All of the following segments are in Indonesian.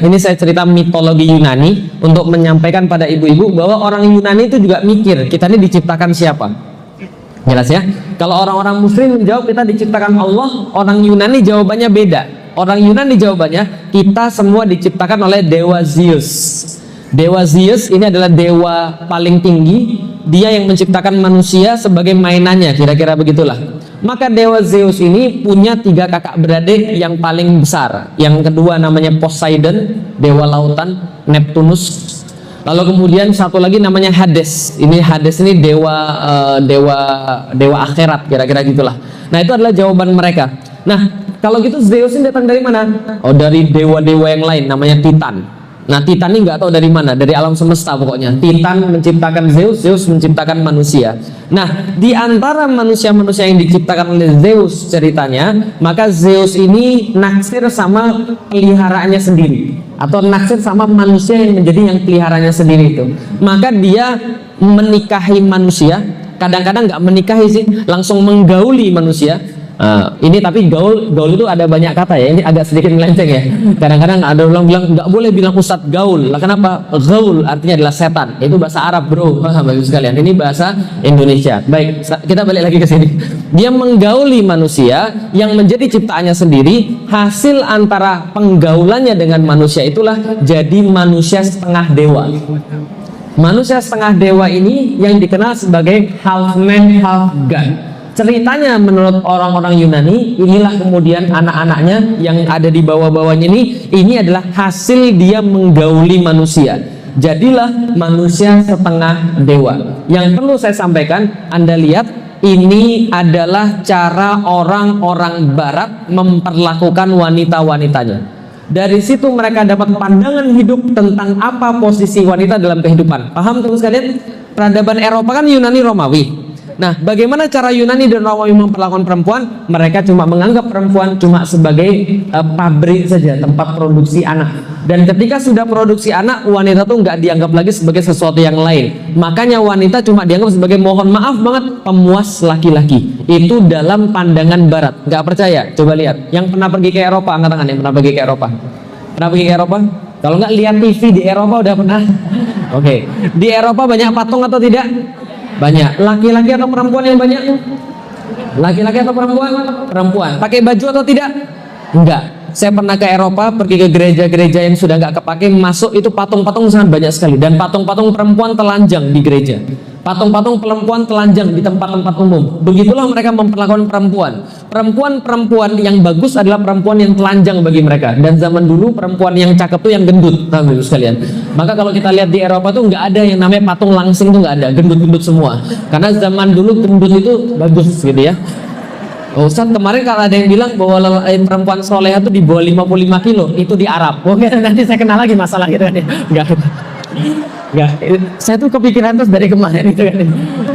Ini saya cerita mitologi Yunani untuk menyampaikan pada ibu-ibu bahwa orang Yunani itu juga mikir kita ini diciptakan siapa. Jelas ya? Kalau orang-orang Muslim menjawab kita diciptakan Allah, orang Yunani jawabannya beda. Orang Yunani jawabannya kita semua diciptakan oleh dewa Zeus. Dewa Zeus ini adalah dewa paling tinggi, dia yang menciptakan manusia sebagai mainannya, kira-kira begitulah. Maka dewa Zeus ini punya 3 kakak beradik yang paling besar. Yang kedua namanya Poseidon, dewa lautan, Neptunus. Lalu kemudian satu lagi namanya Hades. Ini Hades ini dewa akhirat, kira-kira gitulah. Nah, itu adalah jawaban mereka. Nah, kalau gitu Zeus ini datang dari mana? Oh, dari dewa-dewa yang lain namanya Titan. Nah, Titan ini nggak tahu dari mana, dari alam semesta pokoknya. Titan menciptakan Zeus, Zeus menciptakan manusia. Nah, di antara manusia-manusia yang diciptakan oleh Zeus ceritanya, maka Zeus ini naksir sama peliharaannya sendiri, atau naksir sama manusia yang menjadi yang peliharanya sendiri itu. Maka dia menikahi manusia, kadang-kadang nggak menikahi sih, langsung menggauli manusia. Ini tapi gaul itu ada banyak kata ya, ini agak sedikit melenceng ya. Kadang-kadang ada orang bilang nggak boleh bilang ustadz gaul lah. Kenapa? Gaul artinya adalah setan, itu bahasa Arab bro. Bagus sekalian, ini bahasa Indonesia. Baik, kita balik lagi ke sini. Dia menggauli manusia yang menjadi ciptaannya sendiri. Hasil antara penggaulannya dengan manusia itulah jadi manusia setengah dewa. Manusia setengah dewa ini yang dikenal sebagai half man half god. Ceritanya menurut orang-orang Yunani, inilah kemudian anak-anaknya yang ada di bawah-bawahnya ini adalah hasil dia menggauli manusia. Jadilah manusia setengah dewa. Yang perlu saya sampaikan, Anda lihat, ini adalah cara orang-orang barat memperlakukan wanita-wanitanya. Dari situ mereka dapat pandangan hidup tentang apa posisi wanita dalam kehidupan. Paham teman sekalian? Peradaban Eropa kan Yunani Romawi. Nah, bagaimana cara Yunani dan Romawi memperlakukan perempuan? Mereka cuma menganggap perempuan cuma sebagai pabrik saja, tempat produksi anak. Dan ketika sudah produksi anak, wanita tuh nggak dianggap lagi sebagai sesuatu yang lain. Makanya wanita cuma dianggap sebagai, mohon maaf banget, pemuas laki-laki. Itu dalam pandangan Barat. Nggak percaya? Coba lihat. Yang pernah pergi ke Eropa, angkat tangan yang pernah pergi ke Eropa. Pernah pergi ke Eropa? Kalau nggak lihat TV di Eropa udah pernah? Oke. Di Eropa banyak patung atau tidak? Banyak. Laki-laki atau perempuan yang banyak? Laki-laki atau perempuan? Perempuan. Pakai baju atau tidak? Enggak. Saya pernah ke Eropa, pergi ke gereja-gereja yang sudah nggak kepake, masuk itu patung-patung sangat banyak sekali, dan patung-patung perempuan telanjang di gereja, patung-patung perempuan telanjang di tempat-tempat umum. Begitulah mereka memperlakukan perempuan. Perempuan yang bagus adalah perempuan yang telanjang bagi mereka. Dan zaman dulu perempuan yang cakep tuh yang gendut, tahu sekalian. Maka kalau kita lihat di Eropa tuh nggak ada yang namanya patung langsing, tuh nggak ada, gendut-gendut semua. Karena zaman dulu gendut itu bagus gitu ya. Ustaz, kemarin kalau ada yang bilang bahwa perempuan soleha itu di bawah 55 kilo, itu di Arab. Oke, nanti saya kenal lagi masalah gitu kan ya. Enggak. Saya tuh kepikiran terus dari kemarin itu kan.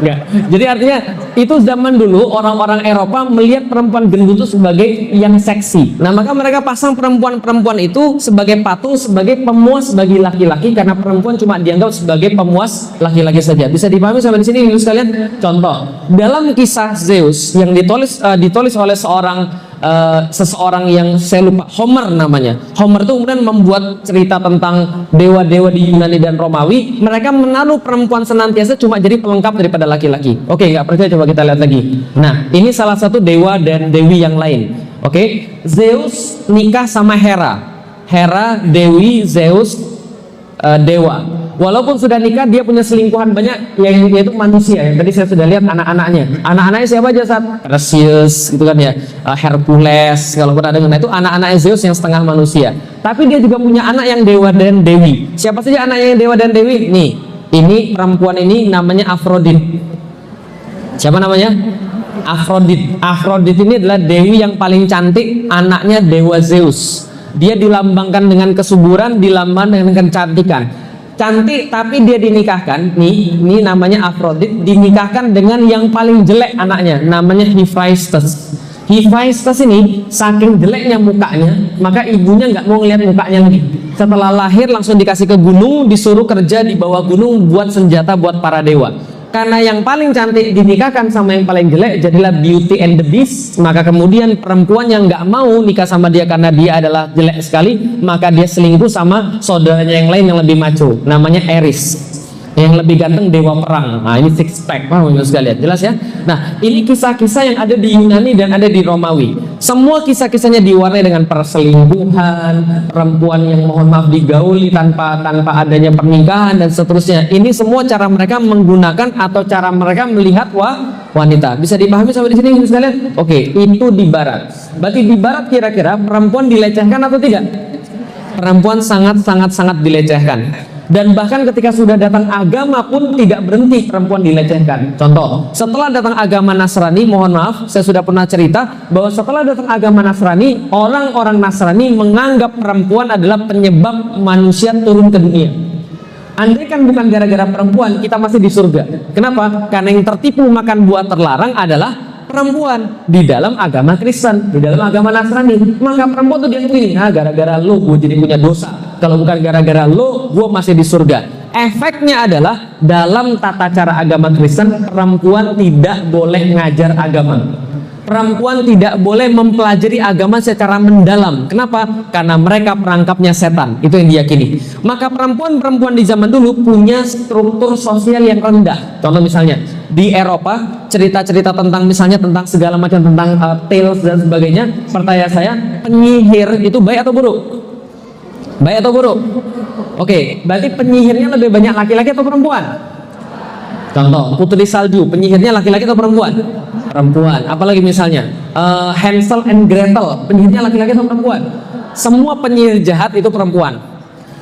Enggak. Jadi artinya itu zaman dulu orang-orang Eropa melihat perempuan gendut itu sebagai yang seksi. Nah, maka mereka pasang perempuan-perempuan itu sebagai patung, sebagai pemuas bagi laki-laki, karena perempuan cuma dianggap sebagai pemuas laki-laki saja. Bisa dipahami sampai di sini ibu sekalian? Contoh, dalam kisah Zeus yang ditulis oleh seseorang yang saya lupa, Homer namanya. Homer itu kemudian membuat cerita tentang dewa-dewa di Yunani dan Romawi. Mereka menaruh perempuan senantiasa cuma jadi pelengkap daripada laki-laki. Oke, nggak percaya, coba kita lihat lagi. Nah, ini salah satu dewa dan dewi yang lain. Oke, Zeus nikah sama Hera. Hera dewi, Zeus dewa. Walaupun sudah nikah, dia punya selingkuhan banyak, yaitu manusia. Yang tadi saya sudah lihat anak-anaknya. Anak-anaknya siapa aja saat? Perseus, gitu kan ya. Hercules, kalau pernah dengar. Nah, itu anak-anaknya Zeus yang setengah manusia. Tapi dia juga punya anak yang dewa dan dewi. Siapa saja anaknya yang dewa dan dewi? Nih, ini perempuan ini namanya Aphrodite. Siapa namanya? Aphrodite. Aphrodite ini adalah dewi yang paling cantik, anaknya dewa Zeus. Dia dilambangkan dengan kesuburan, dilambangkan dengan kecantikan. Cantik, tapi dia dinikahkan. Ini namanya Aphrodite, dinikahkan dengan yang paling jelek anaknya, namanya Hephaestus. Hephaestus ini saking jeleknya mukanya, maka ibunya nggak mau ngeliat mukanya lagi. Setelah lahir langsung dikasih ke gunung, disuruh kerja di bawah gunung buat senjata buat para dewa. Karena yang paling cantik dinikahkan sama yang paling jelek, jadilah beauty and the beast. Maka kemudian perempuan yang nggak mau nikah sama dia karena dia adalah jelek sekali, maka dia selingkuh sama saudaranya yang lain yang lebih maco, namanya Aries, yang lebih ganteng, dewa perang. Nah ini six pack, sekalian, jelas ya. Nah ini kisah-kisah yang ada di Yunani dan ada di Romawi. Semua kisah-kisahnya diwarnai dengan perselingkuhan, perempuan yang mohon maaf digauli tanpa adanya pernikahan dan seterusnya. Ini semua cara mereka menggunakan atau cara mereka melihat wanita. Bisa dipahami sampai di sini sekalian? Oke, itu di barat. Berarti di barat kira-kira perempuan dilecehkan atau tidak? Perempuan sangat dilecehkan. Dan bahkan ketika sudah datang agama pun tidak berhenti perempuan dilecehkan. Contoh, setelah datang agama Nasrani, mohon maaf, saya sudah pernah cerita bahwa setelah datang agama Nasrani, orang-orang Nasrani menganggap perempuan adalah penyebab manusia turun ke dunia. Andai kan bukan gara-gara perempuan, kita masih di surga. Kenapa? Karena yang tertipu makan buah terlarang adalah perempuan di dalam agama Kristen, di dalam agama Nasrani. Maka perempuan tuh dianggap ini, gara-gara lo gue jadi punya dosa. Kalau bukan gara-gara lo, gue masih di surga. Efeknya adalah dalam tata cara agama Kristen, perempuan tidak boleh ngajar agama. Perempuan tidak boleh mempelajari agama secara mendalam. Kenapa? Karena mereka perangkapnya setan. Itu yang diyakini. Maka perempuan-perempuan di zaman dulu punya struktur sosial yang rendah. Contoh misalnya di Eropa, cerita-cerita tentang misalnya tentang segala macam tentang tales dan sebagainya. Pertanyaan saya, penyihir itu baik atau buruk? Baik atau buruk? Oke, berarti penyihirnya lebih banyak laki-laki atau perempuan? Contoh, Putri Salju, penyihirnya laki-laki atau perempuan? Perempuan. Apalagi misalnya Hansel and Gretel, penyihirnya laki-laki atau perempuan? Semua penyihir jahat itu perempuan.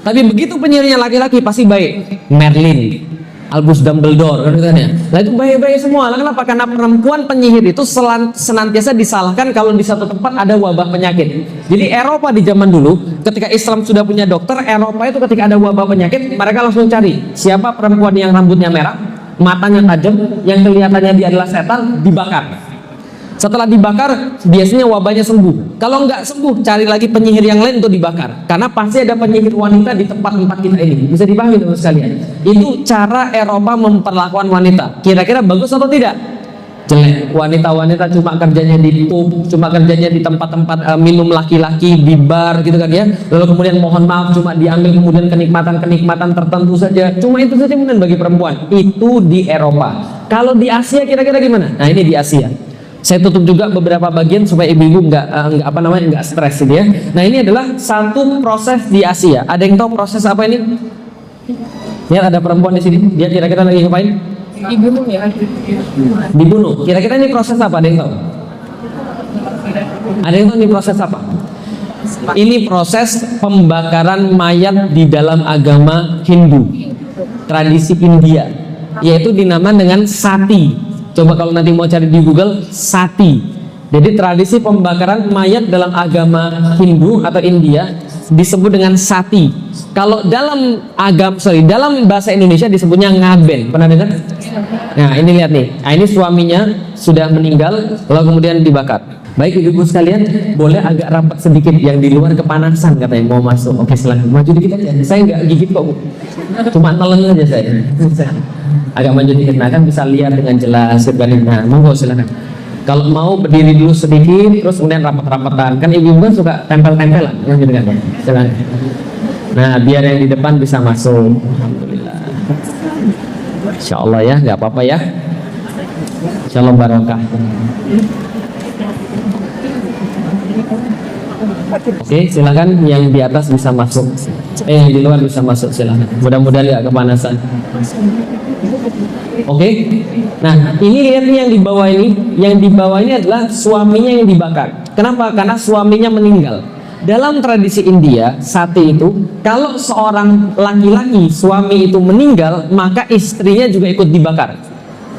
Tapi begitu penyihirnya laki-laki pasti baik. Merlin, Albus Dumbledore, katanya. Nah itu baik-baik semua. Kenapa? Karena perempuan penyihir itu senantiasa disalahkan kalau di satu tempat ada wabah penyakit. Jadi Eropa di zaman dulu, ketika Islam sudah punya dokter, Eropa itu ketika ada wabah penyakit, mereka langsung cari siapa perempuan yang rambutnya merah, matanya tajam, yang kelihatannya dia adalah setan, dibakar. Setelah dibakar, biasanya wabahnya sembuh. Kalau nggak sembuh, cari lagi penyihir yang lain untuk dibakar. Karena pasti ada penyihir wanita di tempat-tempat kita ini. Bisa dipahami teman sekalian. Itu cara Eropa memperlakukan wanita. Kira-kira bagus atau tidak? Jelek. Wanita-wanita cuma kerjanya di pub, cuma kerjanya di tempat-tempat minum laki-laki, di bar gitu kan ya. Lalu kemudian mohon maaf cuma diambil kemudian kenikmatan-kenikmatan tertentu saja. Cuma itu saja kemudian bagi perempuan. Itu di Eropa. Kalau di Asia kira-kira gimana? Nah ini di Asia. Saya tutup juga beberapa bagian supaya ibu-ibu nggak stres ini ya. Nah ini adalah satu proses di Asia. Ada yang tahu proses apa ini? Lihat ada perempuan di sini. Dia kira-kira lagi ngapain? Dibunuh ya. Dibunuh. Kira-kira ini proses apa? Ada yang tahu? Ada yang tahu ini proses apa? Ini proses pembakaran mayat di dalam agama Hindu, tradisi India, yaitu dinamakan dengan sati. Coba kalau nanti mau cari di Google, sati. Jadi tradisi pembakaran mayat dalam agama Hindu atau India disebut dengan sati. Kalau dalam dalam bahasa Indonesia disebutnya ngaben. Pernah dengar? Nah ini lihat nih. Nah, ini suaminya sudah meninggal, lalu kemudian dibakar. Baik ibu-ibu sekalian, boleh agak rapat sedikit, yang di luar kepanasan katanya mau masuk. Oke silahkan maju dikit aja. Saya nggak gigit kok bu, cuma nelen aja saya. Agak maju dikit, nah kan bisa lihat dengan jelas. Nah monggo silahkan. Kalau mau berdiri dulu sedikit, terus kemudian rapat-rapatan. Kan ibu-ibu kan suka tempel-tempelan, gitu kan? Silahkan. Nah biar yang di depan bisa masuk. Alhamdulillah. Insya Allah ya, nggak apa-apa ya. Insya Allah barokah. Oke, silakan yang di atas bisa masuk. Yang di luar bisa masuk, silakan. Mudah-mudahan nggak kepanasan. Oke. Nah, ini lihat nih yang di bawah ini. Yang di bawah ini adalah suaminya yang dibakar. Kenapa? Karena suaminya meninggal. Dalam tradisi India, sati itu, kalau seorang laki-laki suami itu meninggal, maka istrinya juga ikut dibakar.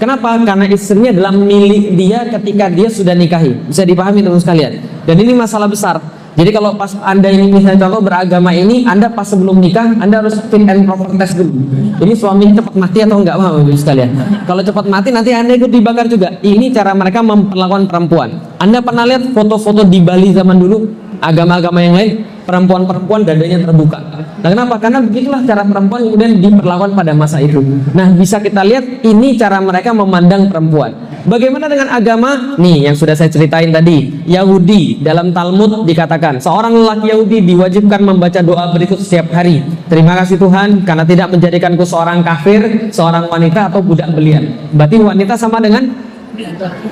Kenapa? Karena istrinya adalah milik dia ketika dia sudah nikahi. Bisa dipahami teman sekalian. Dan ini masalah besar. Jadi kalau pas Anda ini misalnya contoh beragama ini, Anda pas sebelum nikah, Anda harus fit and proper test dulu. Ini suaminya cepat mati atau enggak, mau sekalian. Kalau cepat mati nanti Anda ikut dibakar juga. Ini cara mereka memperlakukan perempuan. Anda pernah lihat foto-foto di Bali zaman dulu, agama-agama yang lain? perempuan-perempuan dadanya terbuka. Nah, kenapa? Karena begitulah cara perempuan kemudian diperlakukan pada masa itu. Nah, bisa kita lihat ini cara mereka memandang perempuan. Bagaimana dengan agama? Nih yang sudah saya ceritain tadi. Yahudi, dalam Talmud dikatakan seorang lelaki Yahudi diwajibkan membaca doa berikut setiap hari. Terima kasih Tuhan karena tidak menjadikanku seorang kafir, seorang wanita atau budak belian. Berarti wanita sama dengan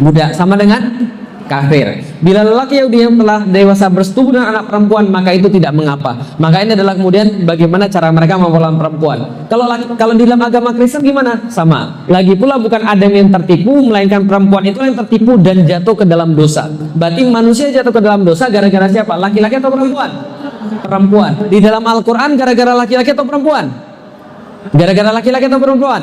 budak, sama dengan kafir. Bila lelaki Yahudi yang telah dewasa bersetubuh dengan anak perempuan, maka itu tidak mengapa. Maka ini adalah kemudian bagaimana cara mereka memperlakukan perempuan. Kalau di dalam agama Kristen gimana? Sama. Lagi pula bukan Adam yang tertipu, melainkan perempuan itu yang tertipu dan jatuh ke dalam dosa. Berarti manusia jatuh ke dalam dosa gara-gara siapa? Laki-laki atau perempuan? Perempuan. Di dalam Al-Quran gara-gara laki-laki atau perempuan? Gara-gara laki-laki atau perempuan?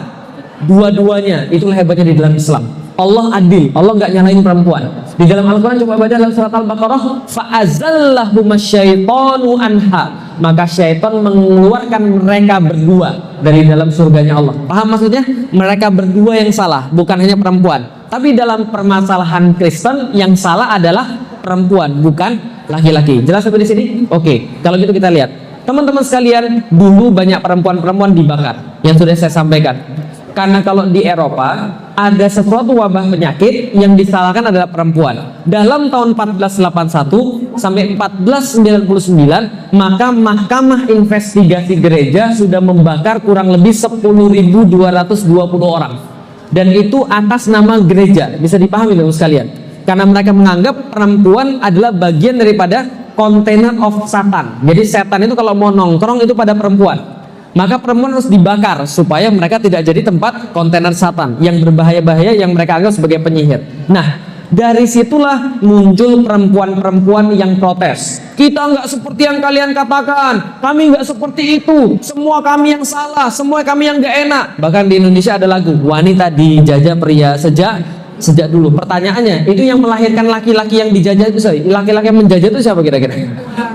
Dua-duanya. Itulah hebatnya di dalam Islam. Allah adil, Allah nggak nyalain perempuan. Di dalam Al-Quran coba baca dalam surat Al-Baqarah, fa'azallahummasyaitanu anha, maka syaitan mengeluarkan mereka berdua dari dalam surganya Allah. Paham maksudnya? Mereka berdua yang salah, bukan hanya perempuan. Tapi dalam permasalahan Kristen yang salah adalah perempuan, bukan laki-laki. Jelas sampai di sini? Oke, kalau gitu kita lihat. Teman-teman sekalian, dulu banyak perempuan-perempuan dibakar, yang sudah saya sampaikan. Karena kalau di Eropa ada sesuatu wabah penyakit yang disalahkan adalah perempuan. Dalam tahun 1481 sampai 1499, maka Mahkamah Investigasi Gereja sudah membakar kurang lebih 10.220 orang. Dan itu atas nama gereja. Bisa dipahami teman sekalian. Karena mereka menganggap perempuan adalah bagian daripada container of Satan. Jadi setan itu kalau mau nongkrong itu pada perempuan. Maka perempuan harus dibakar supaya mereka tidak jadi tempat kontainer Satan yang berbahaya-bahaya yang mereka anggap sebagai penyihir. Nah, dari situlah muncul perempuan-perempuan yang protes. Kita nggak seperti yang kalian katakan, kami nggak seperti itu, semua kami yang salah, semua kami yang nggak enak. Bahkan di Indonesia ada lagu wanita dijajah pria sejak dulu. Pertanyaannya, itu yang melahirkan laki-laki yang dijajah itu, laki-laki yang menjajah itu siapa kira-kira?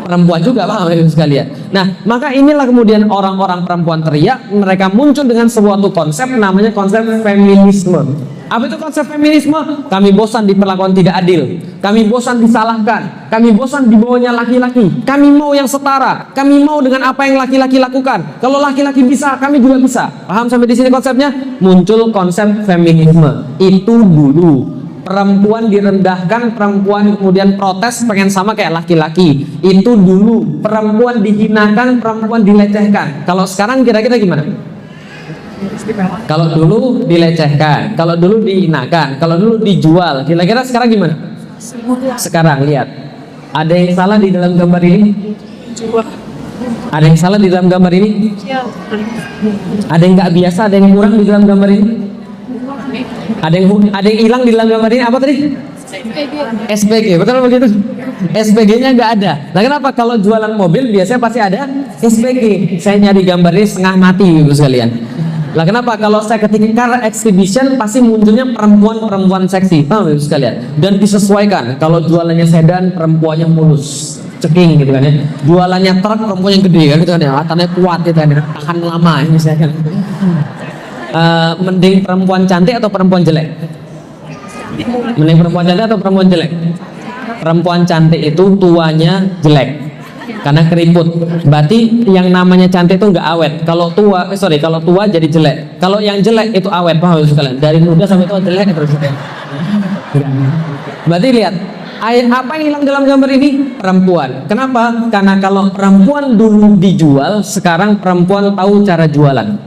Perempuan juga, paham ya sekalian. Nah, maka inilah kemudian orang-orang perempuan teriak, mereka muncul dengan suatu konsep namanya konsep feminisme. Apa itu konsep feminisme? Kami bosan diperlakukan tidak adil, kami bosan disalahkan, kami bosan dibawanya laki-laki, kami mau yang setara, kami mau dengan apa yang laki-laki lakukan. Kalau laki-laki bisa, kami juga bisa. Paham sampai di sini konsepnya? Muncul konsep feminisme. Itu dulu perempuan direndahkan, perempuan kemudian protes pengen sama kayak laki-laki. Itu dulu perempuan dihinakan, perempuan dilecehkan. Kalau sekarang kira-kira gimana? Kalau dulu dilecehkan, kalau dulu dihinakan, kalau dulu dijual, kira-kira sekarang gimana? Sekarang lihat, ada yang salah di dalam gambar ini? Ada yang salah di dalam gambar ini? Ada yang nggak biasa, ada yang kurang di dalam gambar ini? Ada yang hilang di dalam gambar ini? Apa tadi? SPG, betul begitu? SPG-nya nggak ada. Nah, kenapa? Kalau jualan mobil biasanya pasti ada SPG. Saya nyari gambar ini setengah mati, ibu sekalian. Lah kenapa? Kalau saya ketik car exhibition pasti munculnya perempuan-perempuan seksi, paham ibu sekalian? Dan disesuaikan. Kalau jualannya sedan, perempuannya mulus, ceking gitu kan ya. Jualannya truk, perempuan yang gede kan gitu kan ya. Latarnya kuat gitu kan ya. Tahan lama ini saya kan. Mending perempuan cantik atau perempuan jelek? Mending perempuan cantik atau perempuan jelek? Perempuan cantik itu tuanya jelek karena keriput. Berarti yang namanya cantik itu nggak awet. Kalau tua jadi jelek. Kalau yang jelek itu awet, paham sekalian? Dari muda sampai tua jelek terus. Berarti lihat, apa yang hilang dalam gambar ini? Perempuan. Kenapa? Karena kalau perempuan dulu dijual, sekarang perempuan tahu cara jualan.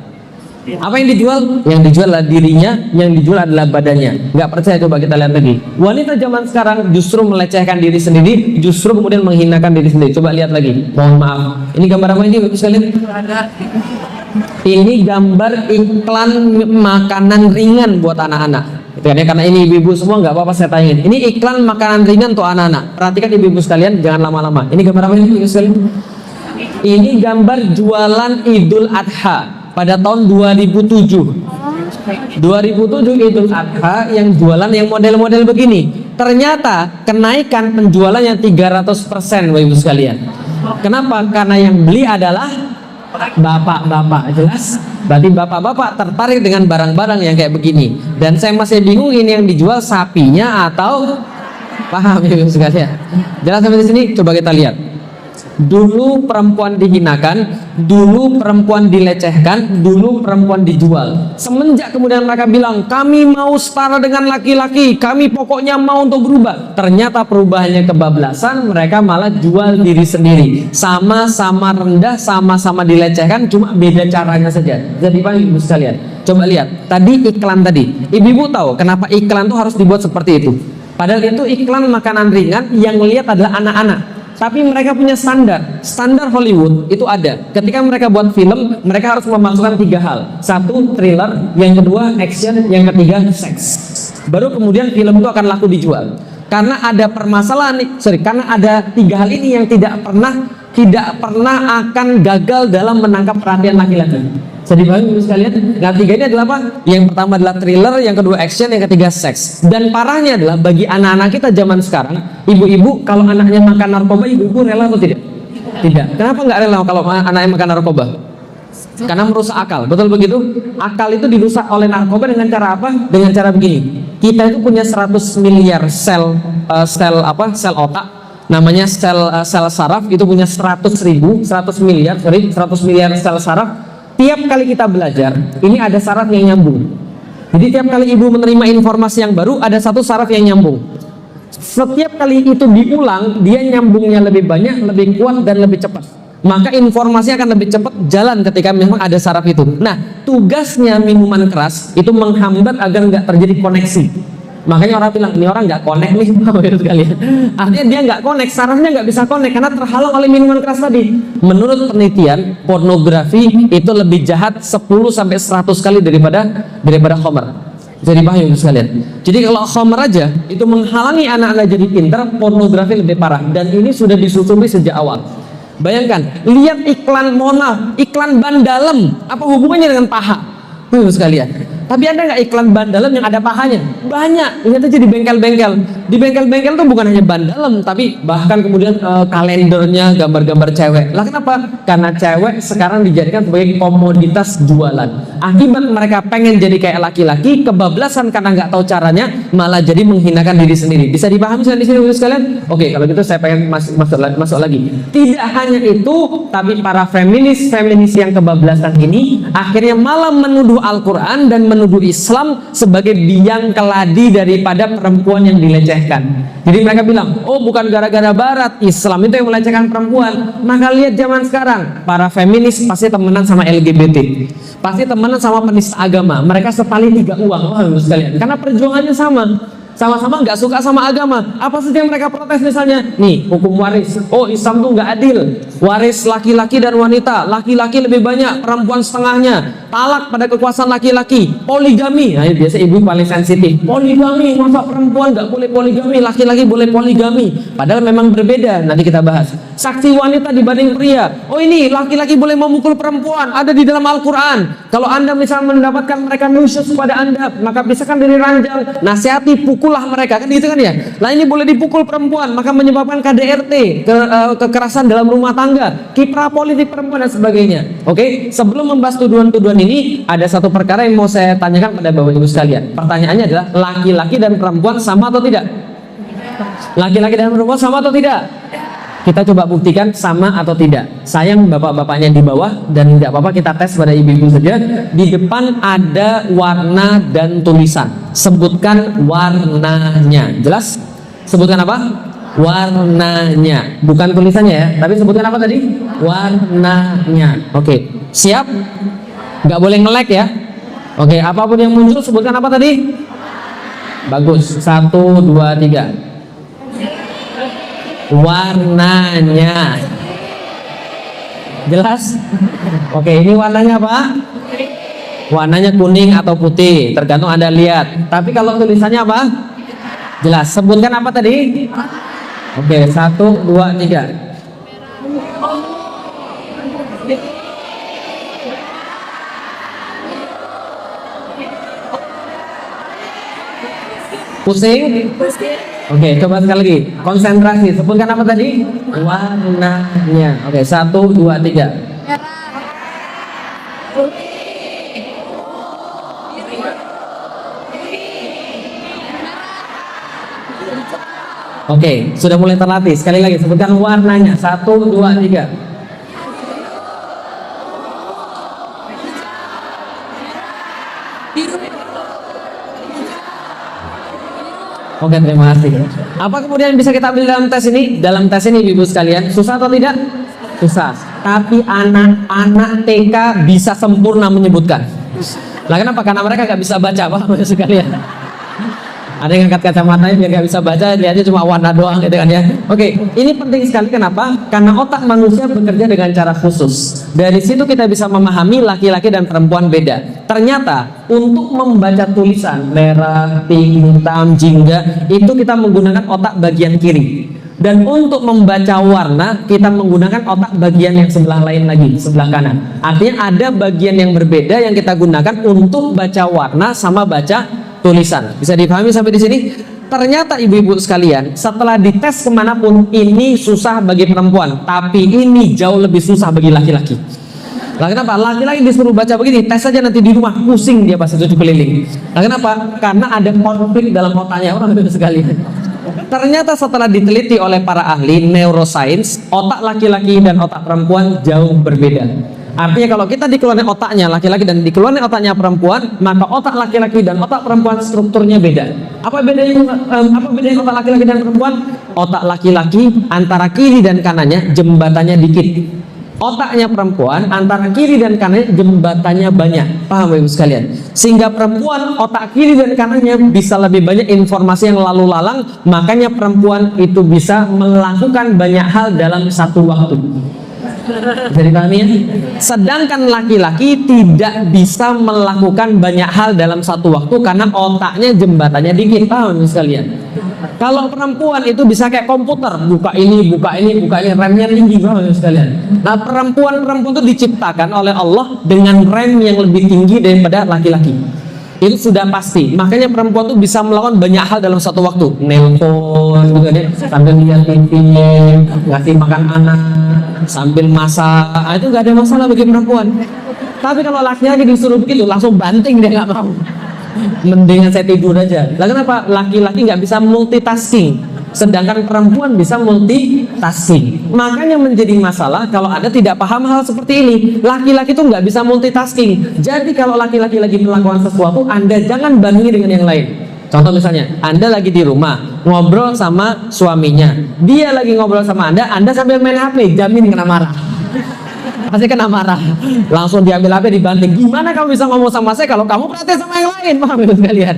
Apa yang dijual? Yang dijual adalah dirinya, yang dijual adalah badannya. Nggak percaya, coba kita lihat lagi. Wanita zaman sekarang justru melecehkan diri sendiri, justru kemudian menghinakan diri sendiri. Coba lihat lagi. Mohon maaf. Ini gambar apa ini, Bapak sekalian? Ini gambar iklan makanan ringan buat anak-anak. Gitu kan ya, karena ini ibu-ibu semua nggak apa-apa saya tanyain. Ini iklan makanan ringan untuk anak-anak. Perhatikan ibu-ibu sekalian, jangan lama-lama. Ini gambar apa ini, Bapak sekalian? Ini gambar jualan Idul Adha pada tahun 2007 Idul Adha yang jualan yang model-model begini. Ternyata kenaikan penjualannya 300%, Bapak Ibu sekalian. Kenapa? Karena yang beli adalah bapak-bapak, jelas. Berarti bapak-bapak tertarik dengan barang-barang yang kayak begini. Dan saya masih bingung ini yang dijual sapinya atau, paham Ibu sekalian? Jelas sampai di sini? Coba kita lihat. Dulu perempuan dihinakan, dulu perempuan dilecehkan, dulu perempuan dijual. Semenjak kemudian mereka bilang, kami mau setara dengan laki-laki, kami pokoknya mau untuk berubah. Ternyata perubahannya kebablasan, mereka malah jual diri sendiri. Sama-sama rendah, sama-sama dilecehkan, cuma beda caranya saja. Jadi Pak Ibu sekalian, coba lihat, tadi iklan tadi. Ibu-ibu tahu kenapa iklan itu harus dibuat seperti itu? Padahal itu iklan makanan ringan yang melihat adalah anak-anak. Tapi mereka punya standar Hollywood itu ada. Ketika mereka buat film, mereka harus memasukkan 3 hal. 1, thriller, yang kedua action, yang ketiga seks. Baru kemudian film itu akan laku dijual. Karena ada permasalahan, karena ada 3 hal ini yang tidak pernah akan gagal dalam menangkap perhatian laki-laki. Jadi Bapak sekalian, nah 3 ini adalah apa? Yang pertama adalah thriller, yang kedua action, yang ketiga seks. Dan parahnya adalah bagi anak-anak kita zaman sekarang, ibu-ibu kalau anaknya makan narkoba, ibu-ibu rela atau tidak? Tidak. Kenapa nggak rela kalau anaknya makan narkoba? Karena merusak akal. Betul begitu? Akal itu dirusak oleh narkoba dengan cara apa? Dengan cara begini. Kita itu punya 100 miliar sel otak. Namanya sel saraf itu punya 100 miliar sel saraf. Tiap kali kita belajar, ini ada saraf yang nyambung. Jadi tiap kali ibu menerima informasi yang baru, ada satu saraf yang nyambung. Setiap kali itu diulang, dia nyambungnya lebih banyak, lebih kuat, dan lebih cepat. Maka informasi akan lebih cepat jalan ketika memang ada saraf itu. Nah, tugasnya minuman keras itu menghambat agar nggak terjadi koneksi. Makanya orang bilang, ini orang nggak connect nih, sekalian. Artinya dia nggak connect, sarafnya nggak bisa connect karena terhalang oleh minuman keras tadi. Menurut penelitian, pornografi itu lebih jahat 10-100 kali daripada khamar. Jadi paham sekalian. Jadi kalau khamar aja itu menghalangi anak-anak jadi pintar, pornografi lebih parah. Dan ini sudah disusuri sejak awal. Bayangkan, lihat iklan iklan ban dalam, apa hubungannya dengan paha? Sekalian. Tapi ada nggak iklan ban dalam yang ada pahanya? Banyak. Lihat aja di bengkel-bengkel. Di bengkel-bengkel tuh bukan hanya ban dalam, tapi bahkan kemudian kalendernya gambar-gambar cewek. Lah kenapa? Karena cewek sekarang dijadikan sebagai komoditas jualan. Akibat mereka pengen jadi kayak laki-laki, kebablasan karena nggak tahu caranya, malah jadi menghinakan diri sendiri. Bisa dipahami di sini sekalian? Oke, kalau gitu saya pengen masuk lagi. Tidak hanya itu, tapi para feminis yang kebablasan ini akhirnya malah menuduh Al-Quran dan menuduh Islam sebagai biang keladi daripada perempuan yang dilecehkan. Jadi mereka bilang, oh bukan gara-gara Barat, Islam itu yang melecehkan perempuan. Maka lihat zaman sekarang, para feminis pasti temenan sama LGBT, pasti temenan sama penista agama. Mereka setali 3 uang, sekalian. Karena perjuangannya sama-sama nggak suka sama agama. Apa saja yang mereka protes misalnya? Nih, hukum waris. Oh, Islam tuh nggak adil. Waris laki-laki dan wanita. Laki-laki lebih banyak, perempuan setengahnya. Talak pada kekuasaan laki-laki. Poligami. Nah, biasa ibu paling sensitif. Poligami, masa perempuan nggak boleh poligami, laki-laki boleh poligami. Padahal memang berbeda. Nanti kita bahas. Saksi wanita dibanding pria. Oh, ini laki-laki boleh memukul perempuan. Ada di dalam Al-Quran. Kalau Anda misalnya mendapatkan mereka nusyus kepada Anda, maka pisahkan dari ranjang. Nasihati, pukullah mereka, kan gitu kan ya. Nah ini boleh dipukul perempuan, maka menyebabkan KDRT, kekerasan dalam rumah tangga, kiprah politik perempuan dan sebagainya. Oke, sebelum membahas tuduhan-tuduhan ini, ada satu perkara yang mau saya tanyakan pada Bapak Ibu sekalian. Pertanyaannya adalah, laki-laki dan perempuan sama atau tidak? Laki-laki dan perempuan sama atau tidak? Kita coba buktikan sama atau tidak. Sayang bapak-bapaknya di bawah, dan tidak apa-apa kita tes pada ibu-ibu saja. Di depan ada warna dan tulisan. Sebutkan warnanya. Jelas? Sebutkan apa? Warnanya. Bukan tulisannya ya, tapi sebutkan apa tadi? Warnanya. Oke, siap? Nggak boleh nge-lag ya. Oke, apapun yang muncul sebutkan apa tadi? Bagus. 1, 2, 3. Warnanya. Jelas? Oke, ini warnanya apa? Warnanya kuning atau putih, tergantung Anda lihat. Tapi kalau tulisannya apa? Jelas. Sebutkan apa tadi? Oke, 1, 2, 3. Pusing? Oke, coba sekali lagi. Konsentrasi. Sebutkan apa tadi? Warnanya. Oke, 1, 2, 3. Oke, sudah mulai terlatih. Sekali lagi sebutkan warnanya. 1, 2, 3. Oke, terima kasih. Apa kemudian bisa kita ambil dalam tes ini? Dalam tes ini ibu sekalian, susah atau tidak? Susah. Tapi anak-anak TK bisa sempurna menyebutkan. Lah kenapa? Karena mereka nggak bisa baca, Pak, sekalian. Ada yang angkat kacamatanya biar nggak bisa baca, lihatnya cuma warna doang gitu kan ya. Oke, ini penting sekali. Kenapa? Karena otak manusia bekerja dengan cara khusus. Dari situ kita bisa memahami laki-laki dan perempuan beda. Ternyata untuk membaca tulisan merah, pink, hitam, jingga itu kita menggunakan otak bagian kiri. Dan untuk membaca warna kita menggunakan otak bagian yang sebelah lain lagi, sebelah kanan. Artinya ada bagian yang berbeda yang kita gunakan untuk baca warna sama baca tulisan. Bisa dipahami sampai di sini? Ternyata ibu-ibu sekalian, setelah dites kemanapun ini susah bagi perempuan, tapi ini jauh lebih susah bagi laki-laki. Lah kenapa? Laki-laki disuruh baca begini, tes saja nanti di rumah pusing dia pasti 7 keliling. Lah kenapa? Karena ada konflik dalam otaknya orang itu sekalian. Ternyata setelah diteliti oleh para ahli neuroscience, otak laki-laki dan otak perempuan jauh berbeda. Artinya kalau kita dikeluarkan otaknya laki-laki dan dikeluarkan otaknya perempuan, maka otak laki-laki dan otak perempuan strukturnya beda. Apa bedanya otak laki-laki dan perempuan? Otak laki-laki antara kiri dan kanannya jembatannya dikit. Otaknya perempuan antara kiri dan kanannya jembatannya banyak. Paham ibu sekalian? Sehingga perempuan otak kiri dan kanannya bisa lebih banyak informasi yang lalu lalang, makanya perempuan itu bisa melakukan banyak hal dalam satu waktu. Bisa dipahami ya? Sedangkan laki-laki tidak bisa melakukan banyak hal dalam satu waktu karena otaknya jembatannya dikit. Paham sekalian? Kalau perempuan itu bisa kayak komputer, buka ini, remnya tinggi banget sekalian. Nah, perempuan itu diciptakan oleh Allah dengan rem yang lebih tinggi daripada laki-laki. Itu sudah pasti. Makanya perempuan itu bisa melakukan banyak hal dalam satu waktu. Nelpon, gitu kan ya, sambil lihat TV, ngasih makan anak, sambil masak. Nah, itu nggak ada masalah bagi perempuan. Tapi kalau laki-laki disuruh begitu, langsung banting dia nggak mau. Mendingan saya tidur aja. Lah kenapa? Laki-laki nggak bisa multitasking, sedangkan perempuan bisa multitasking. Makanya menjadi masalah kalau Anda tidak paham hal seperti ini. Laki-laki itu nggak bisa multitasking. Jadi kalau laki-laki lagi melakukan sesuatu, Anda jangan bandingi dengan yang lain. Contoh misalnya, Anda lagi di rumah ngobrol sama suaminya, dia lagi ngobrol sama Anda sambil main HP, jamin kena marah. Pasti kena marah, langsung diambil HP dibanting. Gimana kamu bisa ngomong sama saya kalau kamu perhatian sama yang lain? Paham ya sekalian?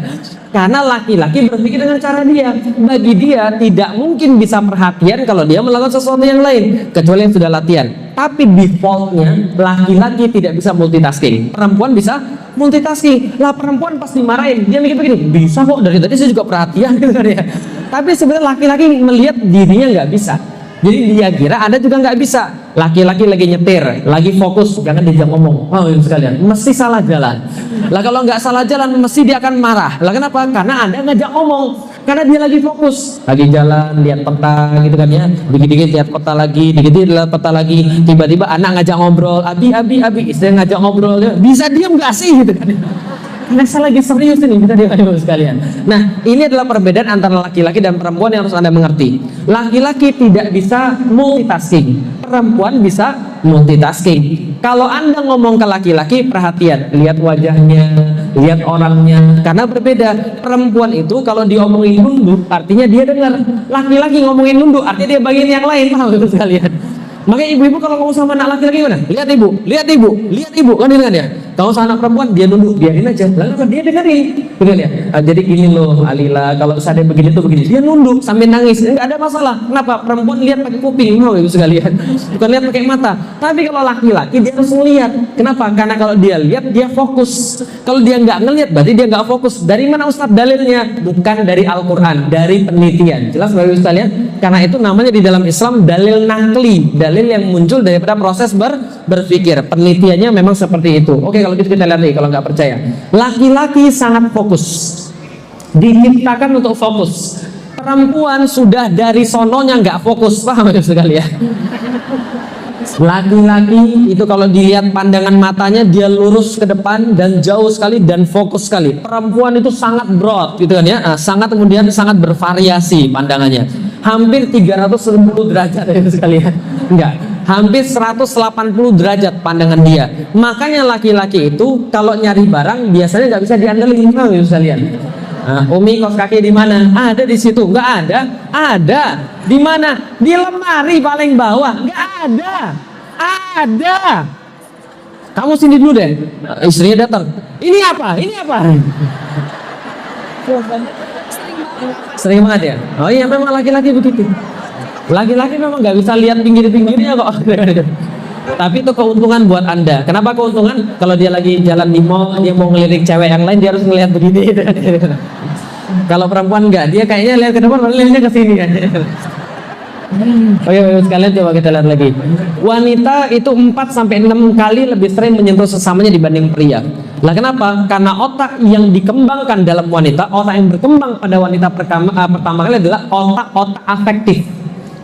Karena laki-laki berpikir dengan cara dia. Bagi dia tidak mungkin bisa perhatian kalau dia melakukan sesuatu yang lain kecuali yang sudah latihan. Tapi defaultnya laki-laki tidak bisa multitasking. Perempuan bisa multitasking. Lah perempuan pasti marahin. Dia mikir begini, bisa kok dari tadi saya juga perhatian gitu kan ya. Tapi sebenarnya laki-laki melihat dirinya nggak bisa. Jadi dia kira Anda juga nggak bisa. Laki-laki lagi nyetir, lagi fokus, jangan diajak ngomong. Oh sekalian, mesti salah jalan. Lah kalau nggak salah jalan, mesti dia akan marah. Lah kenapa? Karena Anda ngajak ngomong. Karena dia lagi fokus, lagi jalan, lihat peta gitu kan ya. Dikit-dikit lihat peta lagi, dikit-dikit lihat peta lagi. Tiba-tiba anak ngajak ngobrol, abi, istri ngajak ngobrol. Bisa diam nggak sih gitu kan? Karena saya lagi serius ini, kita diam sekalian. Nah, ini adalah perbedaan antara laki-laki dan perempuan yang harus Anda mengerti. Laki-laki tidak bisa multitasking, perempuan bisa multitasking. Kalau Anda ngomong ke laki-laki, perhatian, lihat wajahnya, lihat orangnya, karena berbeda. Perempuan itu kalau diomongin nunduk, artinya dia dengar. Laki-laki ngomongin nunduk, artinya dia bagian yang lain, paham sekalian. Makanya ibu-ibu kalau ngomong sama anak laki-laki gimana? Lihat ibu, kan dengar ya? Kalau sama anak perempuan dia nunduk, biarin aja. Lalu dia dengerin, betul ya? Jadi gini loh, Alila, kalau saya begini tuh begini, dia nunduk sambil nangis, nggak ada masalah. Kenapa? Perempuan lihat pakai kuping, mau ibu sekalian, bukan lihat pakai mata. Tapi kalau laki-laki dia harus melihat. Kenapa? Karena kalau dia lihat dia fokus. Kalau dia nggak ngelihat, berarti dia nggak fokus. Dari mana Ustadz dalilnya? Bukan dari Al-Quran, dari penelitian. Jelas bapak ibu sekalian? Karena itu namanya di dalam Islam dalil nakli, dalil yang muncul daripada proses berpikir. Penelitiannya memang seperti itu. Oke, kalau gitu kita lihat nih, kalau nggak percaya. Laki-laki sangat fokus, diciptakan untuk fokus. Perempuan sudah dari sononya nggak fokus, paham ya sekali ya? Laki-laki itu kalau dilihat pandangan matanya dia lurus ke depan dan jauh sekali dan fokus sekali. Perempuan itu sangat broad gitu kan ya, sangat kemudian sangat bervariasi pandangannya. hampir 310 derajat ya sekalian. Enggak, hampir 180 derajat pandangan dia. Makanya laki-laki itu kalau nyari barang biasanya nggak bisa diandelin, ya sekalian. Nah, Umi kos kaki di mana? Ada di situ. Nggak ada? Ada. Di mana? Di lemari paling bawah. Nggak ada. Ada. Kamu sini dulu deh. Istrinya datang. Ini apa? Ini apa? Sering banget ya? Oh iya, memang laki-laki begitu. Laki-laki memang nggak bisa lihat pinggir-pinggirnya kok. Tapi itu keuntungan buat Anda. Kenapa keuntungan? Kalau dia lagi jalan di mall, dia mau ngelirik cewek yang lain, dia harus ngelihat begini. Kalau perempuan enggak, dia kayaknya lihat ke depan, lihatnya ke sini kan. Oke, sekalian coba kita lihat lagi. Wanita itu 4 sampai 6 kali lebih sering menyentuh sesamanya dibanding pria. Lah kenapa? Karena otak yang dikembangkan dalam wanita, otak yang berkembang pada wanita pertama kali adalah otak-otak afektif,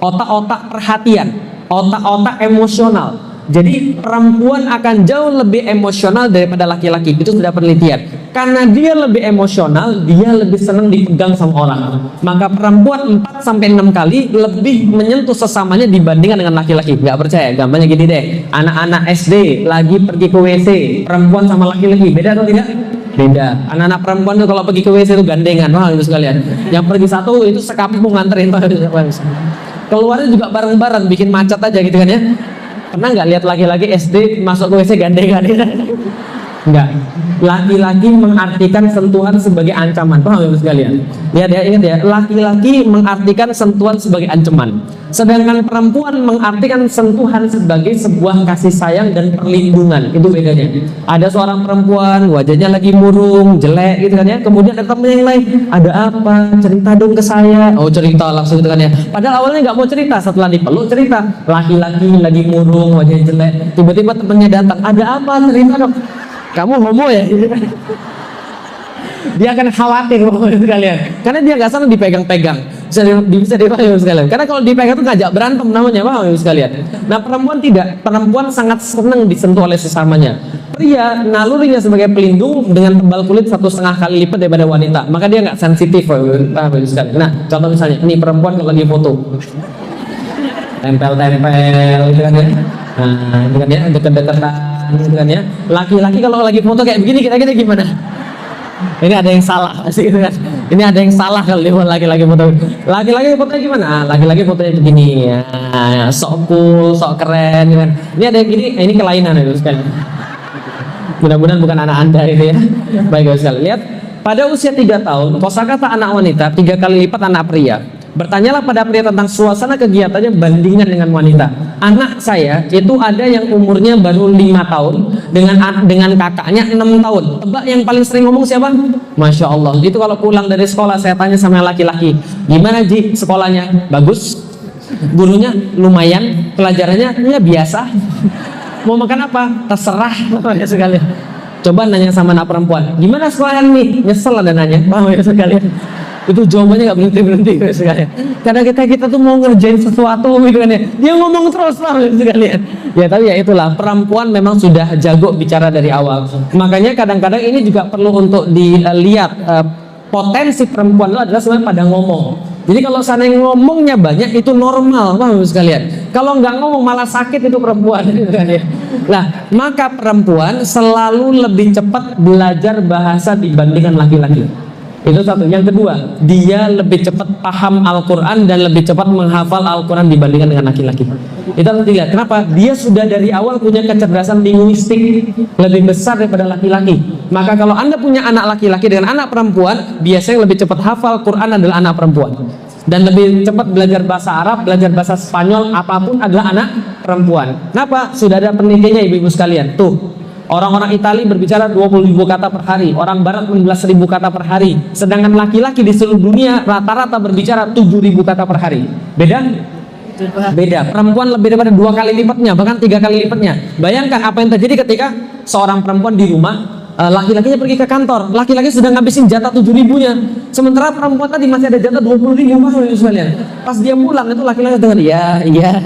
otak-otak perhatian, otak-otak emosional. Jadi perempuan akan jauh lebih emosional daripada laki-laki. Itu sudah penelitian. Karena dia lebih emosional, dia lebih senang dipegang sama orang. Maka perempuan 4 sampai 6 kali lebih menyentuh sesamanya dibandingkan dengan laki-laki. Nggak percaya? Gampangnya gini deh. Anak-anak SD lagi pergi ke WC, perempuan sama laki-laki beda atau tidak? Beda. Anak-anak perempuan tuh kalau pergi ke WC itu gandengan, wah itu sekalian. Yang pergi satu itu sekampung nganterin. Keluarnya juga bareng-bareng, bikin macet aja gitu kan ya. Pernah nggak lihat laki-laki SD masuk ke WC gandengan? Enggak. Laki-laki mengartikan sentuhan sebagai ancaman. Paham ya sekalian? Lihat ya, ingat ya. Laki-laki mengartikan sentuhan sebagai ancaman. Sedangkan perempuan mengartikan sentuhan sebagai sebuah kasih sayang dan perlindungan. Itu bedanya. Ada seorang perempuan wajahnya lagi murung, jelek gitu kan ya. Kemudian ada temen yang lain, ada apa? Cerita dong ke saya. Oh cerita langsung gitu kan ya. Padahal awalnya nggak mau cerita, setelah dipeluk cerita. Laki-laki lagi murung, wajahnya jelek. Tiba-tiba temennya datang, ada apa? Cerita dong. Kamu homo ya? Dia akan khawatir sekalian, karena dia nggak senang dipegang-pegang. Bisa dipahami sekalian. Karena kalau dipegang itu ngajak berantem namanya, paham sekalian. Nah perempuan tidak, perempuan sangat senang disentuh oleh sesamanya. Pria nalurinya sebagai pelindung dengan tebal kulit 1,5 kali lipat daripada wanita, maka dia nggak sensitif, paham sekalian. Nah contoh misalnya, ini perempuan kalau lagi foto, tempel-tempel gitu kan ya. Nah itu kan ya, deket-deketan gitu kan ya. Laki-laki kalau lagi foto kayak begini kira-kira gimana? Ini ada yang salah sih gitu kan. Ini ada yang salah kalau dia laki-laki foto. Laki-laki fotonya gimana? Laki-laki fotonya begini ya, sok cool, sok keren gitu kan. Ini ada yang gini, ini kelainan itu sekali. Mudah-mudahan bukan anak Anda itu ya. Baik sekali. Lihat, pada usia 3 tahun, kosakata anak wanita 3 kali lipat anak pria. Bertanyalah pada pria tentang suasana kegiatannya bandingan dengan wanita. Anak saya itu ada yang umurnya baru 5 tahun dengan kakaknya 6 tahun. Tebak yang paling sering ngomong siapa? Masya Allah. Itu kalau pulang dari sekolah saya tanya sama laki-laki, gimana Ji sekolahnya? Bagus. Gurunya lumayan. Pelajarannya ya biasa. Mau makan apa? Terserah. Ya sekalian. Coba nanya sama anak perempuan, gimana sekolahnya nih? Nyesel ada nanya. Mau ya sekalian. Itu jawabannya nggak berhenti sekalian. Karena kita tuh mau ngerjain sesuatu gitu kan ya, dia ngomong terus lah sekalian. Ya tapi ya itulah, perempuan memang sudah jago bicara dari awal. Makanya kadang-kadang ini juga perlu untuk dilihat potensi perempuan itu adalah sebenarnya pada ngomong. Jadi kalau seandainya ngomongnya banyak itu normal, paham sekalian. Kalau nggak ngomong malah sakit itu perempuan gitu kan ya. Nah maka perempuan selalu lebih cepat belajar bahasa dibandingkan laki-laki. Itu satu. Yang kedua, dia lebih cepat paham Al-Quran dan lebih cepat menghafal Al-Quran dibandingkan dengan laki-laki. Itu harus dilihat. Kenapa? Dia sudah dari awal punya kecerdasan linguistik lebih besar daripada laki-laki. Maka kalau Anda punya anak laki-laki dengan anak perempuan, biasanya lebih cepat hafal Quran adalah anak perempuan. Dan lebih cepat belajar bahasa Arab, belajar bahasa Spanyol, apapun adalah anak perempuan. Kenapa? Sudah ada penelitiannya ibu-ibu sekalian. Tuh. Orang-orang Italia berbicara 20.000 kata per hari, orang Barat 16.000 kata per hari. Sedangkan laki-laki di seluruh dunia rata-rata berbicara 7.000 kata per hari. Beda? Beda. Perempuan lebih daripada 2 kali lipatnya, bahkan 3 kali lipatnya. Bayangkan apa yang terjadi ketika seorang perempuan di rumah, laki-lakinya pergi ke kantor, laki-laki sudah ngabisin jatah 7.000-nya, sementara perempuan tadi masih ada jatah 20.000. Pas dia pulang itu laki-laki dengan iya.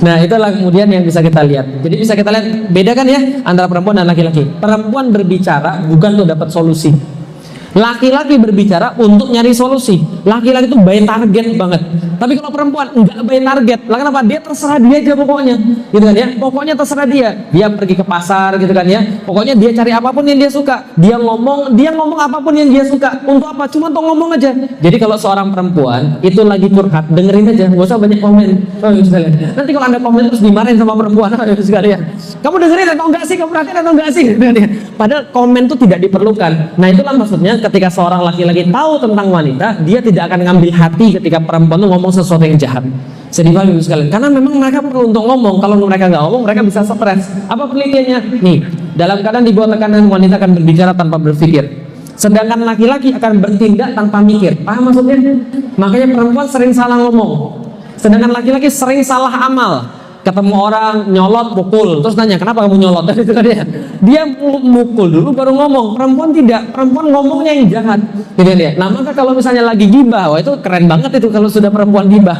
Nah itulah kemudian yang bisa kita lihat. Jadi bisa kita lihat beda kan ya antara perempuan dan laki-laki. Perempuan berbicara bukan untuk dapat solusi. Laki-laki berbicara untuk nyari solusi. Laki-laki itu by target banget. Tapi kalau perempuan enggak by target. Lah kenapa? Dia terserah dia aja pokoknya. Gitu kan ya. Pokoknya terserah dia. Dia pergi ke pasar gitu kan ya. Pokoknya dia cari apapun yang dia suka. Dia ngomong apapun yang dia suka. Untuk apa? Cuma untuk ngomong aja. Jadi kalau seorang perempuan itu lagi curhat, dengerin aja, nggak usah banyak komen. Nanti kalau Anda komen terus dimarahin sama perempuan, sekalian. Kamu dengerin atau enggak sih? Kamu perhatiin atau enggak sih? Padahal komen itu tidak diperlukan. Nah, itulah maksudnya ketika seorang laki-laki tahu tentang wanita, dia tidak akan ngambil hati ketika perempuan itu ngomong sesuatu yang jahat. Sedih banget sekalian. Karena memang mereka perlu untuk ngomong. Kalau mereka nggak ngomong, mereka bisa stres. Apa penelitiannya? Nih, dalam keadaan di bawah tekanan, wanita akan berbicara tanpa berpikir. Sedangkan laki-laki akan bertindak tanpa mikir. Paham maksudnya? Makanya perempuan sering salah ngomong. Sedangkan laki-laki sering salah amal. Ketemu orang nyolot pukul, terus nanya kenapa kamu nyolot, itu kan dia mukul dulu baru ngomong. Perempuan tidak, perempuan ngomongnya yang jahat, gitu dia. Nah maka kalau misalnya lagi gibah, wah itu keren banget itu kalau sudah perempuan gibah.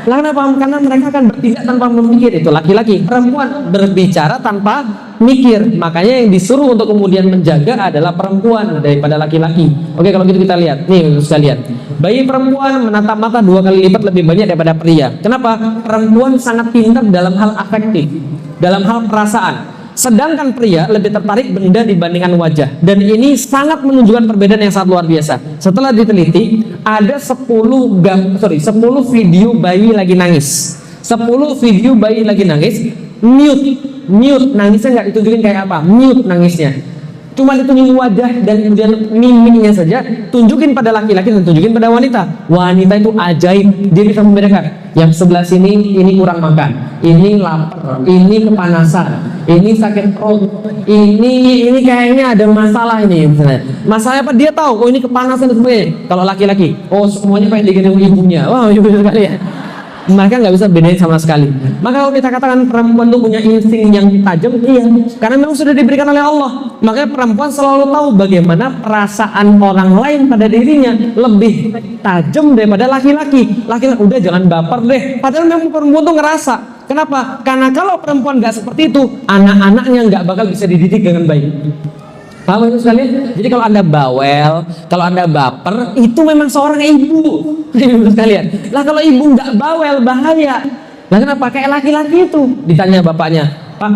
Lah kenapa? Karena mereka akan bertindak tanpa memikir. Itu laki-laki. Perempuan berbicara tanpa mikir. Makanya yang disuruh untuk kemudian menjaga adalah perempuan daripada laki-laki. Oke, kalau gitu kita lihat. Nih, bisa lihat. Bayi perempuan menatap mata 2 kali lipat lebih banyak daripada pria. Kenapa? Perempuan sangat pintar dalam hal afektif, dalam hal perasaan. Sedangkan pria lebih tertarik benda dibandingkan wajah. Dan ini sangat menunjukkan perbedaan yang sangat luar biasa. Setelah diteliti, ada 10 video bayi lagi nangis. 10 video bayi lagi nangis, mute nangisnya nggak ditunjukin kayak apa, mute nangisnya. Cuma ditunjukin wajah dan kemudian mimiknya saja, tunjukin pada laki-laki dan tunjukin pada wanita. Wanita itu ajaib, dia bisa membedakan. Yang sebelah sini ini kurang makan, ini lapar, ini kepanasan, ini sakit perut, ini kayaknya ada masalah ini misalnya. Masalahnya apa? Dia tahu, oh ini kepanasan dan sebagainya. Kalau laki-laki, oh semuanya pengen digendong ibunya. Wah, ibu sekali ya. Mereka nggak bisa bedain sama sekali. Maka kalau kita katakan perempuan itu punya insting yang tajam, iya, karena memang sudah diberikan oleh Allah. Makanya perempuan selalu tahu bagaimana perasaan orang lain pada dirinya lebih tajam daripada laki-laki. Laki-laki udah jangan baper deh. Padahal memang perempuan tuh ngerasa. Kenapa? Karena kalau perempuan nggak seperti itu, anak-anaknya nggak bakal bisa dididik dengan baik. Paham itu sekalian? Jadi kalau Anda bawel, kalau Anda baper, itu memang seorang ibu. Sekalian. Lah kalau ibu nggak bawel, bahaya. Lah kenapa? Kayak laki-laki itu. Ditanya bapaknya, Pak,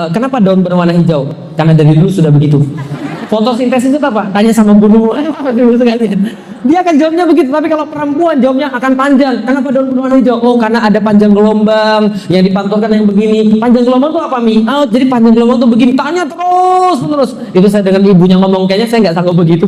kenapa daun berwarna hijau? Karena dari dulu sudah begitu. Fotosintesis itu apa? Tanya sama burung. Dia akan jawabnya begitu. Tapi kalau perempuan jawabnya akan panjang. Kenapa daun berwarna hijau? Oh karena ada panjang gelombang yang dipantulkan yang begini. Panjang gelombang itu apa, Mi? Oh jadi panjang gelombang itu begini. Tanya terus. Itu saya dengan ibunya ngomong, kayaknya saya nggak sanggup begitu.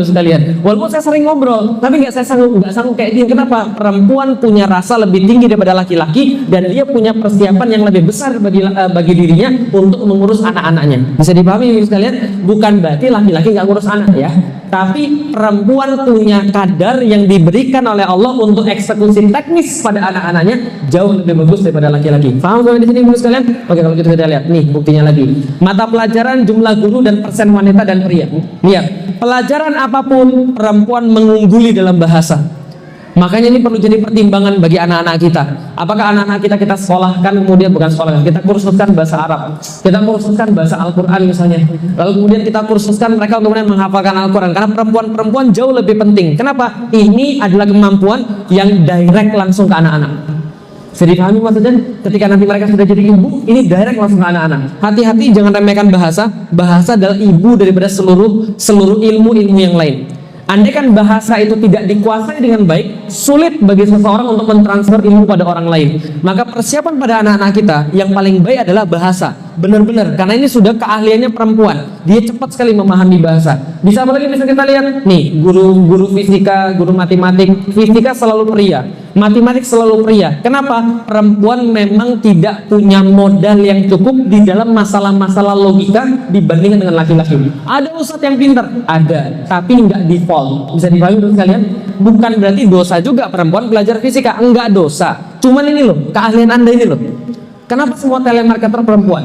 Sekalian. Walaupun saya sering ngobrol, tapi nggak sanggup kayak dia. Kenapa? Perempuan punya rasa lebih tinggi daripada laki-laki dan dia punya persiapan yang lebih besar bagi dirinya untuk mengurus anak-anaknya. Bisa dipahami sekalian? Bukan berarti laki-laki nggak ngurus anak ya. Tapi perempuan punya kadar yang diberikan oleh Allah untuk eksekusi teknis pada anak-anaknya jauh lebih bagus daripada laki-laki. Paham sampai di sini Ibu sekalian? Oke, kalau gitu kita lihat nih buktinya lagi. Mata pelajaran, jumlah guru dan persen wanita dan pria. Lihat, pelajaran apapun perempuan mengungguli dalam bahasa. Makanya ini perlu jadi pertimbangan bagi anak-anak kita. Apakah anak-anak kita sekolahkan, kemudian bukan sekolahkan, kita kursuskan bahasa Arab, kita kursuskan bahasa Al-Quran misalnya, lalu kemudian kita kursuskan mereka untuk kemudian menghafalkan Al-Quran. Karena perempuan jauh lebih penting. Kenapa? Ini adalah kemampuan yang direct langsung ke anak-anak. Bisa dipahami maksudnya? Ketika nanti mereka sudah jadi ibu, ini direct langsung ke anak-anak. Hati-hati jangan remehkan bahasa. Bahasa adalah ibu daripada seluruh ilmu-ilmu yang lain. Andai kan bahasa itu tidak dikuasai dengan baik, sulit bagi seseorang untuk mentransfer ilmu pada orang lain. Maka persiapan pada anak-anak kita yang paling baik adalah bahasa. Benar-benar, karena ini sudah keahliannya perempuan. Dia cepat sekali memahami bahasa. Bisa apa lagi bisa kita lihat? Nih, guru fisika, guru matematik. Fisika selalu pria, matematik selalu pria. Kenapa? Perempuan memang tidak punya modal yang cukup di dalam masalah-masalah logika dibandingkan dengan laki-laki. Ada ustadz yang pintar? Ada, tapi nggak default. Bisa dipahami sekalian? Bukan berarti dosa juga perempuan belajar fisika. Enggak dosa. Cuman ini loh, keahlian Anda ini loh. Kenapa semua telemarketer perempuan?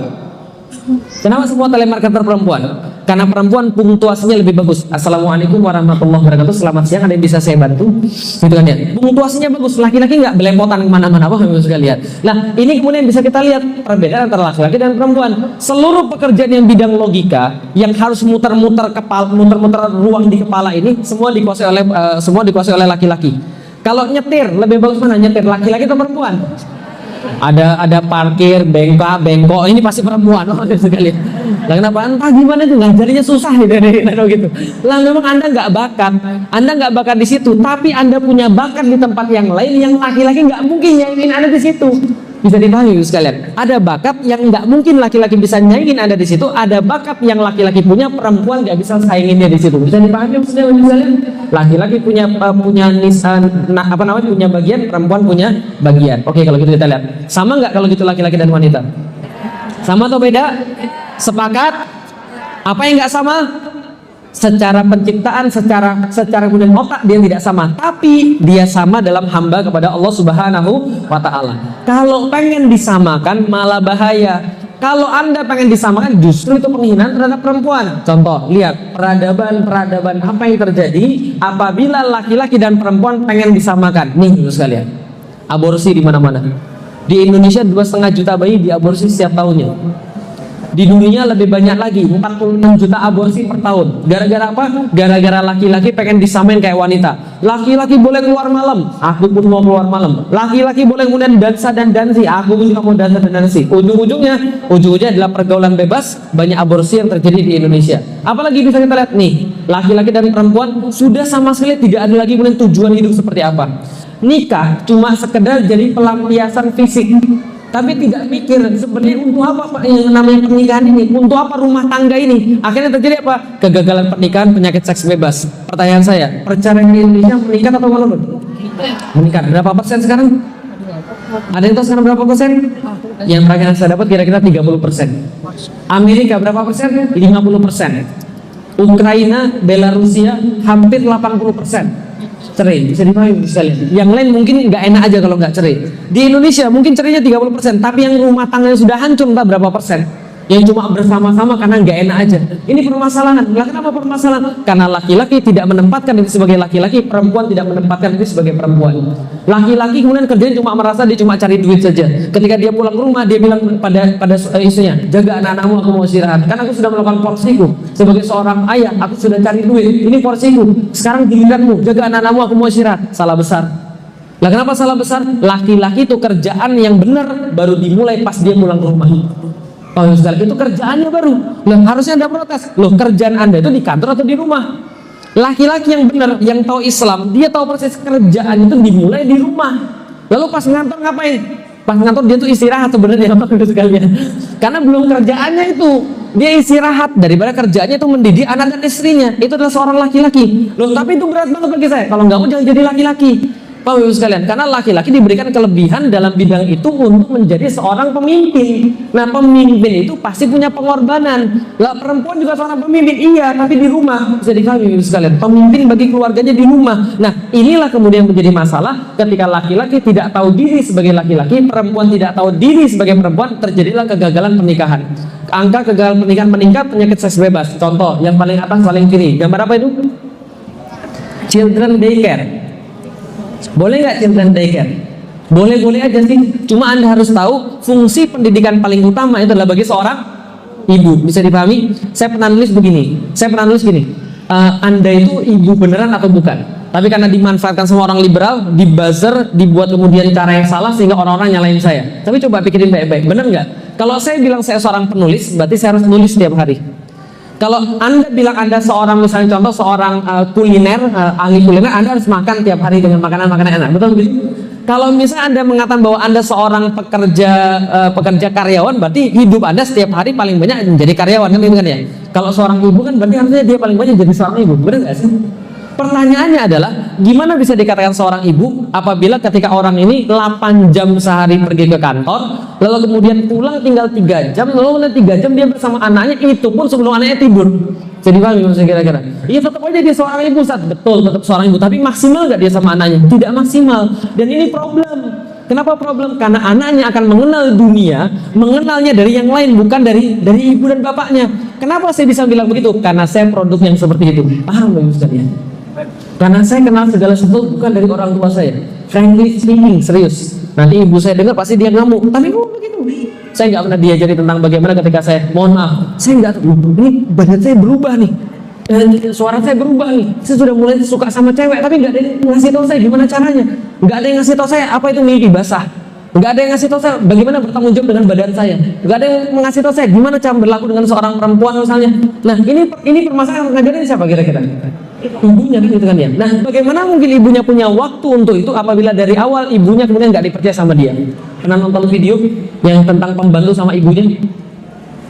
Kenapa semua telemarketer perempuan? Karena perempuan punktuasinya lebih bagus. Assalamualaikum warahmatullahi wabarakatuh, selamat siang, ada yang bisa saya bantu? Gitu kan ya. Punktuasinya bagus, laki-laki nggak belepotan kemana-mana, apa yang bisa lihat. Nah, ini kemudian bisa kita lihat perbedaan antara laki-laki dan perempuan. Seluruh pekerjaan yang bidang logika, yang harus muter-muter kepala, muter-muter ruang di kepala ini, semua dikuasai oleh laki-laki. Kalau nyetir, lebih bagus mana nyetir, laki-laki atau perempuan? Ada parkir, bengkok, ini pasti perempuan. Oh, sekali. Lah kenapa? Entah gimana tuh, ngajarinya susah gitu. Lah memang Anda nggak bakat di situ, tapi Anda punya bakat di tempat yang lain yang laki-laki nggak mungkin nyaingin Anda di situ. Bisa dipahami sekalian. Ada bakat yang nggak mungkin laki-laki bisa nyaingin Anda di situ. Ada bakat yang laki-laki punya, perempuan nggak bisa saingin dia di situ. Bisa dipahami maksudnya sekalian? Laki-laki punya punya bagian, perempuan punya bagian. Oke, kalau gitu kita lihat. Sama nggak kalau gitu laki-laki dan wanita? Sama atau beda? Sepakat? Apa yang nggak sama? Secara penciptaan, secara kemudian otak dia tidak sama, tapi dia sama dalam hamba kepada Allah Subhanahu wa Ta'ala. Kalau pengen disamakan malah bahaya. Kalau Anda pengen disamakan, justru itu penghinaan terhadap perempuan. Contoh, lihat peradaban apa yang terjadi apabila laki-laki dan perempuan pengen disamakan. Nih, terus sekalian, aborsi di mana-mana. Di Indonesia 2,5 juta bayi diaborsi setiap tahunnya. Di dunia lebih banyak lagi, 46 juta aborsi per tahun. Gara-gara apa? Gara-gara laki-laki pengen disamain kayak wanita. Laki-laki boleh keluar malam, aku pun mau keluar malam. Laki-laki boleh kemudian dansa dan dansi, aku pun juga mau dansa dan dansi. Ujung-ujungnya adalah pergaulan bebas, banyak aborsi yang terjadi di Indonesia. Apalagi bisa kita lihat nih, laki-laki dan perempuan sudah sama sekali tidak ada lagi kemudian tujuan hidup seperti apa. Nikah cuma sekedar jadi pelampiasan fisik, tapi tidak mikir sebenarnya untuk apa yang namanya pernikahan ini, untuk apa rumah tangga ini. Akhirnya terjadi apa? Kegagalan pernikahan, penyakit seks bebas. Pertanyaan saya, perceraian di Indonesia meningkat atau menurun? Meningkat. Berapa persen sekarang? Ada yang tahu sekarang berapa persen? Yang terakhir saya dapat kira-kira 30%. Amerika berapa persen? 50%. Ukraina, Belarusia hampir 80%. Cerai, bisa dipahami sekalian. Yang lain mungkin nggak enak aja kalau nggak cerai. Di Indonesia mungkin cerainya 30%, tapi yang rumah tangganya sudah hancur entah berapa persen. Yang cuma bersama-sama karena nggak enak aja. Ini permasalahan. Lah kenapa permasalahan? Karena laki-laki tidak menempatkan itu sebagai laki-laki, perempuan tidak menempatkan itu sebagai perempuan. Laki-laki kemudian kerjanya cuma merasa dia cuma cari duit saja. Ketika dia pulang ke rumah, dia bilang pada istrinya, jaga anak-anakmu, aku mau istirahat. Karena aku sudah melakukan porsiku sebagai seorang ayah, aku sudah cari duit. Ini porsiku. Sekarang giliranmu, jaga anak-anakmu, aku mau istirahat. Salah besar. Lah kenapa salah besar? Laki-laki itu kerjaan yang benar baru dimulai pas dia pulang ke rumah. Oh, itu kerjaannya baru. Loh, harusnya Anda protes. Loh, kerjaan Anda itu di kantor atau di rumah? Laki-laki yang benar, yang tahu Islam, dia tahu proses kerjaan itu dimulai di rumah. Lalu pas ngantor ngapain? Pas ngantor dia tuh istirahat sebenarnya, sekalian. Karena belum kerjaannya itu. Dia istirahat daripada kerjaannya itu mendidik anak dan istrinya. Itu adalah seorang laki-laki. Loh, tapi itu berat banget bagi saya. Kalau nggak mau jangan jadi laki-laki. Paham ibu sekalian? Karena laki-laki diberikan kelebihan dalam bidang itu untuk menjadi seorang pemimpin. Nah, pemimpin itu pasti punya pengorbanan. Lah, perempuan juga seorang pemimpin, iya, tapi di rumah. Bisa dipahami ibu sekalian. Pemimpin bagi keluarganya di rumah. Nah, inilah kemudian menjadi masalah ketika laki-laki tidak tahu diri sebagai laki-laki, perempuan tidak tahu diri sebagai perempuan, terjadilah kegagalan pernikahan. Angka kegagalan pernikahan meningkat, penyakit seks bebas. Contoh, yang paling atas paling kiri. Gambar apa itu? Children daycare. Boleh nggak children daycare? Boleh-boleh aja sih. Cuma Anda harus tahu fungsi pendidikan paling utama itu adalah bagi seorang ibu. Bisa dipahami? Saya pernah nulis begini. Anda itu ibu beneran atau bukan? Tapi karena dimanfaatkan sama orang liberal, dibuzzer, dibuat kemudian cara yang salah sehingga orang-orang nyalain saya. Tapi coba pikirin baik-baik. Bener nggak? Kalau saya bilang saya seorang penulis, berarti saya harus nulis setiap hari. Kalau Anda bilang Anda seorang, misalnya contoh seorang kuliner, ahli kuliner, Anda harus makan tiap hari dengan makanan-makanan enak, betul begitu? Kalau misalnya Anda mengatakan bahwa Anda seorang pekerja karyawan, berarti hidup Anda setiap hari paling banyak menjadi karyawan, kan itu kan ya? Kalau seorang ibu kan berarti harusnya dia paling banyak jadi seorang ibu, benar nggak sih? Pertanyaannya adalah, gimana bisa dikatakan seorang ibu apabila ketika orang ini 8 jam sehari pergi ke kantor, lalu kemudian pulang tinggal 3 jam, lalu 3 jam dia bersama anaknya, itu pun sebelum anaknya tidur. Jadi paham maksudnya kira-kira? Iya, tetap aja dia seorang ibu, betul, tetap seorang ibu, tapi maksimal nggak dia sama anaknya? Tidak maksimal. Dan ini problem. Kenapa problem? Karena anaknya akan mengenal dunia, mengenalnya dari yang lain, bukan dari ibu dan bapaknya. Kenapa saya bisa bilang begitu? Karena saya produk yang seperti itu. Paham Bapak Ibu sekalian? Karena saya kenal segala sesuatu bukan dari orang tua saya. Frankly speaking, serius. Nanti ibu saya dengar pasti dia ngamuk. Tapi kok begitu? Saya nggak pernah diajari tentang bagaimana ketika saya, mohon maaf, saya nggak tahu. Ini badan saya berubah nih. Suara saya berubah nih. Saya sudah mulai suka sama cewek, tapi nggak ada yang ngasih tahu saya gimana caranya. Nggak ada yang ngasih tahu saya apa itu mimpi basah. Nggak ada yang ngasih tahu saya bagaimana bertanggung jawab dengan badan saya. Nggak ada yang ngasih tahu saya gimana cara berlaku dengan seorang perempuan misalnya. Nah, ini permasalahan ngajarin siapa kira-kira? Ibunya gitu kan ya. Nah, bagaimana mungkin ibunya punya waktu untuk itu apabila dari awal ibunya kemudian nggak dipercaya sama dia? Pernah nonton video yang tentang pembantu sama ibunya?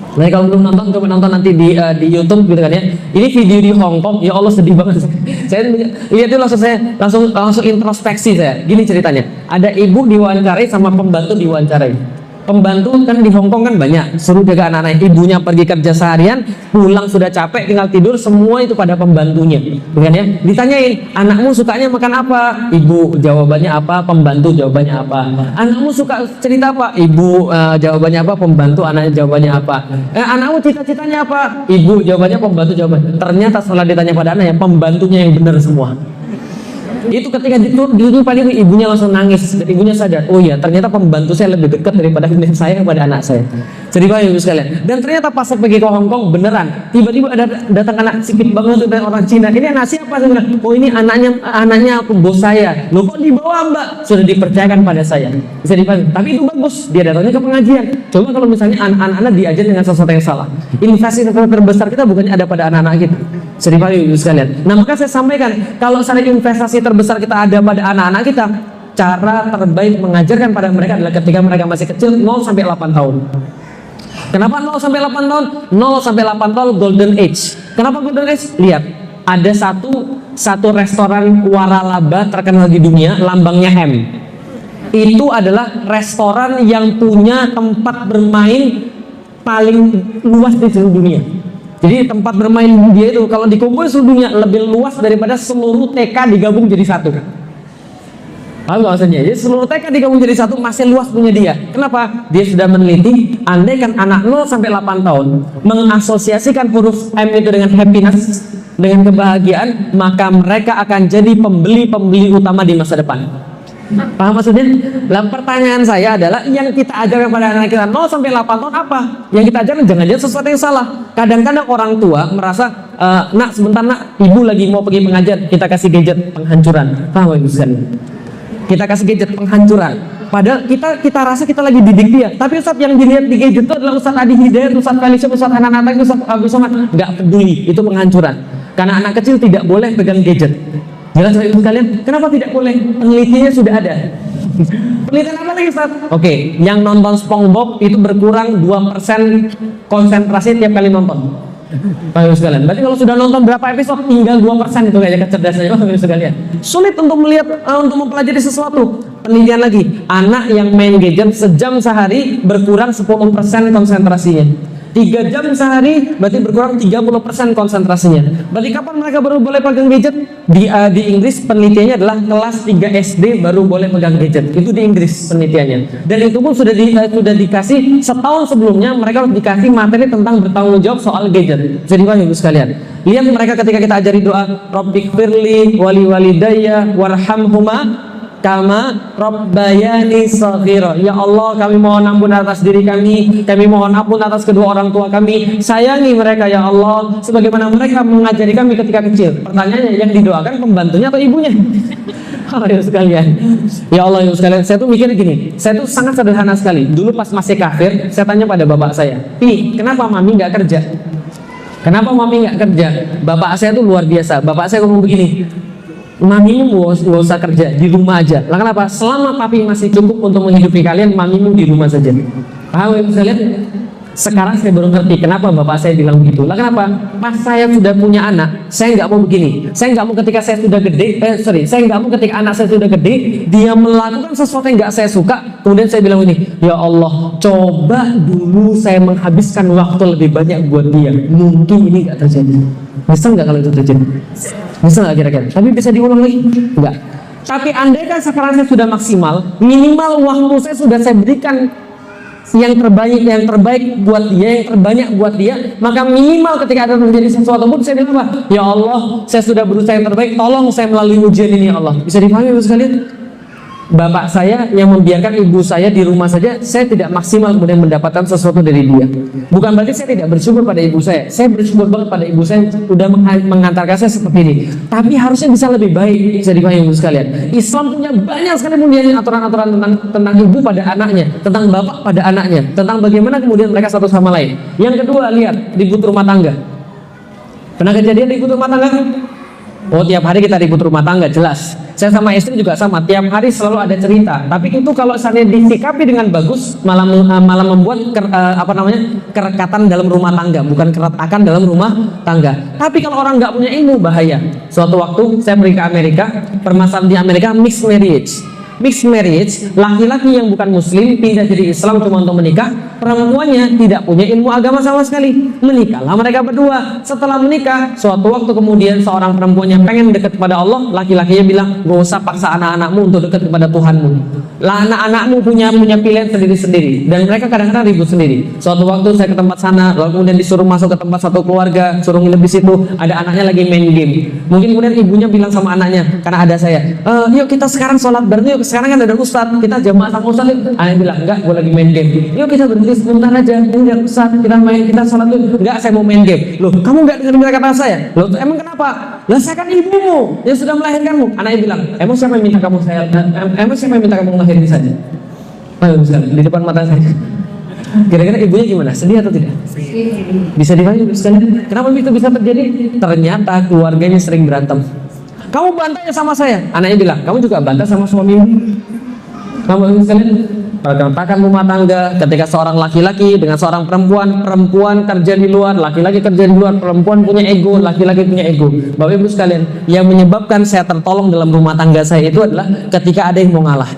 Nah, kalau belum nonton, coba nonton nanti di YouTube gitu kan ya. Ini video di Hong Kong, ya Allah sedih banget. Saya lihat itu langsung introspeksi saya. Gini ceritanya, ada ibu diwawancarai sama pembantu diwawancarai. Pembantu kan di Hong Kong kan banyak, suruh jaga anak-anak. Ibunya pergi kerja seharian, pulang sudah capek, tinggal tidur, semua itu pada pembantunya, bukan ya? Ditanyain, anakmu sukanya makan apa? Ibu jawabannya apa? Pembantu jawabannya apa? Anakmu suka cerita apa? Ibu jawabannya apa? Pembantu. Anaknya jawabannya apa? Anakmu cita-citanya apa? Ibu jawabannya, pembantu jawabannya. Ternyata setelah ditanya pada anaknya, pembantunya yang benar semua. Itu ketika paling ibunya langsung nangis dan ibunya sadar, oh ya ternyata pembantu saya lebih dekat daripada saya kepada anak saya. Jadi Bapak Ibu sekalian, dan ternyata pas saya pergi ke Hong Kong beneran tiba-tiba ada datang anak sikit banget dari orang Cina. Ini anak siapa? Saya bilang, oh ini anaknya bos saya. Loh kok dibawa Mbak? Sudah dipercayakan pada saya. Bisa dipahami. Tapi itu bagus, dia datangnya ke pengajian. Coba kalau misalnya anak-anak diajar dengan sesuatu yang salah, investasi terbesar kita bukannya ada pada anak-anak kita. Jadi Bapak Ibu sekalian, nah maka saya sampaikan, kalau saya investasi terbesar kita ada pada anak-anak kita, cara terbaik mengajarkan pada mereka adalah ketika mereka masih kecil, 0 sampai 8 tahun. Kenapa 0 sampai 8 tahun? 0 sampai 8 tahun golden age. Kenapa golden age? Lihat, ada satu restoran waralaba terkenal di dunia, lambangnya M. Itu adalah restoran yang punya tempat bermain paling luas di seluruh dunia. Jadi tempat bermain dia itu kalau dikumpul seluruh dunia lebih luas daripada seluruh TK digabung jadi satu. Paham maksudnya? Jadi seluruh TK digabung jadi satu masih luas punya dia. Kenapa? Dia sudah meneliti, andaikan anak 0 sampai 8 tahun mengasosiasikan huruf M itu dengan happiness, dengan kebahagiaan, maka mereka akan jadi pembeli utama di masa depan. Paham maksudnya? Lah pertanyaan saya adalah yang kita ajarkan pada anak kita 0 sampai 8 tahun apa? Yang kita ajarkan jangan-jangan sesuatu yang salah. Kadang-kadang orang tua merasa, nak sebentar nak, ibu lagi mau pergi pengajian, kita kasih gadget penghancuran. Paham Ibu sekalian? Kita kasih gadget penghancuran. Padahal kita rasa kita lagi didik dia. Tapi Ustaz yang dilihat di gadget itu adalah Ustaz Adi Hidayat, Ustaz Felicia, Ustaz Anak-anak, Ustaz Abdul Somad. Nggak peduli, itu penghancuran. Karena anak kecil tidak boleh pegang gadget. Jelas Ibu sekalian? Kenapa tidak boleh? Penelitiannya sudah ada. Penelitian apa lagi Ustaz? Oke, yang nonton SpongeBob itu berkurang 2% konsentrasi tiap kali nonton. Pak Ibu sekalian, berarti kalau sudah nonton berapa episode tinggal 2% itu kayaknya kecerdasannya Pak Ibu sekalian. Sulit untuk melihat, untuk mempelajari sesuatu. Penelitian lagi, anak yang main gadget sejam sehari berkurang 10% konsentrasinya. 3 jam sehari berarti berkurang 30% konsentrasinya. Berarti kapan mereka baru boleh pegang gadget? Di Inggris penelitiannya adalah kelas 3 SD baru boleh pegang gadget. Itu di Inggris penelitiannya. Dan itu pun sudah dikasih setahun sebelumnya, mereka harus dikasih materi tentang bertanggung jawab soal gadget. Jadi Bapak Ibu sekalian, lihat mereka ketika kita ajari doa Rabbighfirli wali walidayya warhamhuma kama rabbayani shaghira. Ya Allah, kami mohon ampun atas diri kami mohon ampun atas kedua orang tua kami, sayangi mereka ya Allah sebagaimana mereka mengajari kami ketika kecil. Pertanyaannya, yang didoakan pembantunya atau ibunya? Ya sekalian, ya Allah ya sekalian, saya tuh mikir gini, saya tuh sangat sederhana sekali. Dulu pas masih kafir, saya tanya pada bapak saya, Pi, kenapa mami nggak kerja? Kenapa mami nggak kerja? Bapak saya tuh luar biasa. Bapak saya ngomong begini, mamimu gak usah kerja, di rumah aja. Lah kenapa? Selama papi masih cukup untuk menghidupi kalian, mamimu di rumah saja. Paham Ibu sekalian? Sekarang saya baru ngerti kenapa bapak saya bilang begitu. Lah kenapa? Pas saya sudah punya anak, saya nggak mau begini. Saya nggak mau ketika saya sudah gede, saya nggak mau ketika anak saya sudah gede, dia melakukan sesuatu yang nggak saya suka. Kemudian saya bilang ini, ya Allah, coba dulu saya menghabiskan waktu lebih banyak buat dia. Mungkin ini nggak terjadi. Bisa nggak kalau itu terjadi? Bisa nggak kira-kira? Tapi bisa diulang lagi? Enggak. Tapi andai kan sekarang saya sudah maksimal, minimal waktu saya sudah saya berikan yang terbaik buat dia, yang terbanyak buat dia, maka minimal ketika ada terjadi sesuatu pun saya bilang apa? Ya Allah, saya sudah berusaha yang terbaik, tolong saya melalui ujian ini ya Allah. Bisa dipahami Bapak sekalian? Bapak saya yang membiarkan ibu saya di rumah saja, saya tidak maksimal kemudian mendapatkan sesuatu dari dia. Bukan berarti saya tidak bersyukur pada ibu saya bersyukur banget pada ibu saya sudah mengantarkan saya seperti ini. Tapi harusnya bisa lebih baik, bisa dipahami ibu sekalian. Islam punya banyak sekali kemudian aturan-aturan tentang ibu pada anaknya, tentang bapak pada anaknya, tentang bagaimana kemudian mereka satu sama lain. Yang kedua, lihat ribut rumah tangga. Pernah kejadian ribut rumah tangga? Oh, tiap hari kita ribut rumah tangga, jelas. Saya sama istri juga sama, tiap hari selalu ada cerita. Tapi itu kalau saya disikapi dengan bagus, malah membuat kerekatan dalam rumah tangga, bukan keretakan dalam rumah tangga. Tapi kalau orang nggak punya ilmu, bahaya. Suatu waktu saya pergi ke Amerika, permasalahan di Amerika mixed marriage. Mixed marriage, laki-laki yang bukan muslim pindah jadi Islam cuma untuk menikah, perempuannya tidak punya ilmu agama sama sekali. Menikahlah mereka berdua. Setelah menikah, suatu waktu kemudian seorang perempuan yang pengen dekat kepada Allah, laki-lakinya bilang, gak usah paksa anak-anakmu untuk dekat kepada Tuhanmu. Lah anak-anakmu punya pilihan sendiri-sendiri, dan mereka kadang-kadang ribut sendiri. Suatu waktu saya ke tempat sana, lalu kemudian disuruh masuk ke tempat satu keluarga, suruh nginep di situ, ada anaknya lagi main game. Mungkin kemudian ibunya bilang sama anaknya, karena ada saya, yuk kita sekarang sholat bareng yuk. Sekarang kan ada ustadz, kita jamaah sama ustadz. Anaknya bilang, enggak, gue lagi main game. Yuk kita berhenti sebentar aja, enggak ustadz, kita sholat dulu. Enggak, saya mau main game. Loh, kamu enggak dengar kata saya? Loh, emang kenapa? Lah saya kan ibumu yang sudah melahirkanmu. Anaknya bilang, emang siapa yang minta kamu melahirkan saja? Ayo misalnya, di depan mata saya. Kira-kira ibunya gimana? Sedih atau tidak? Bisa dipahami sekalian? Kenapa itu bisa terjadi? Ternyata keluarganya sering berantem. Kamu bantahnya sama saya. Anaknya bilang, kamu juga bantah sama suamimu. Kamu sekalian, pergerakan rumah tangga ketika seorang laki-laki dengan seorang perempuan kerja di luar, laki-laki kerja di luar, perempuan punya ego, laki-laki punya ego. Bapak Ibu sekalian, yang menyebabkan saya tertolong dalam rumah tangga saya itu adalah ketika ada yang mau ngalah.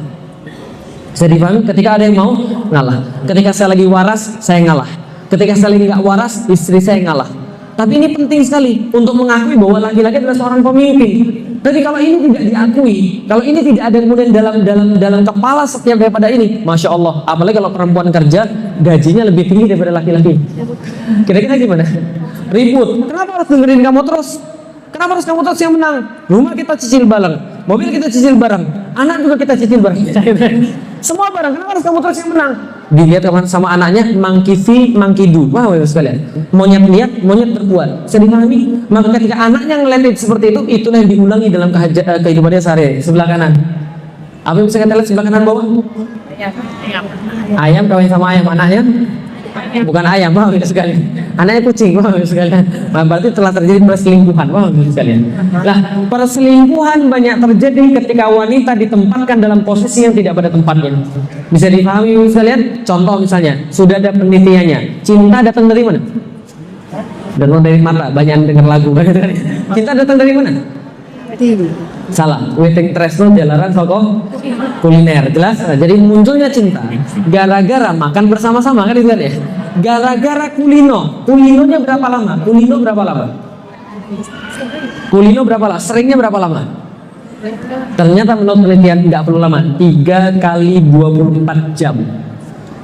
Saya dipahami, ketika ada yang mau ngalah. Ketika saya lagi waras, saya ngalah. Ketika saya lagi nggak waras, istri saya ngalah. Tapi ini penting sekali untuk mengakui bahwa laki-laki adalah seorang pemimpin. Tapi kalau ini tidak diakui, kalau ini tidak ada kemudian dalam kepala setiap daripada ini, masya Allah. Apalagi kalau perempuan kerja, gajinya lebih tinggi daripada laki-laki. Kira-kira gimana? Ribut. Kenapa harus dengerin kamu terus? Kenapa harus kamu terus yang menang? Rumah kita cicil bareng, mobil kita cicil bareng, anak juga kita cicil bareng. Semua bareng. Kenapa harus kamu terus yang menang? Dilihat sama anaknya, monkey see, monkey do. Wah, sekalian. Monyet lihat, monyet berbuat. Saya dipahami. Maka ketika anaknya ngelihat seperti itu, itulah yang diulangi dalam kehidupannya sehari. Sebelah kanan. Apa yang bisa kita lihat sebelah kanan bawah? Ayam kawin sama ayam, anaknya bukan ayam, paham ya sekalian. Anaknya kucing, paham ya sekalian. Nah, berarti telah terjadi perselingkuhan, paham ya sekalian. Nah, perselingkuhan banyak terjadi ketika wanita ditempatkan dalam posisi yang tidak pada tempatnya. Bisa dipahami sekalian? Contoh misalnya, sudah ada penelitiannya. Cinta datang dari mana? Datang dari mata. Banyak yang dengar lagu. Cinta datang dari mana? Salah. Waiting Tresno jalaran soko kuliner, jelas. Nah, jadi munculnya cinta gara-gara makan bersama-sama, kan itu ya. Gara-gara kulino. Kulinonya berapa lama? Kulino berapa lama? Kulino berapa lama? Seringnya berapa lama? Ternyata menurut penelitian tidak perlu lama, 3 kali 24 jam.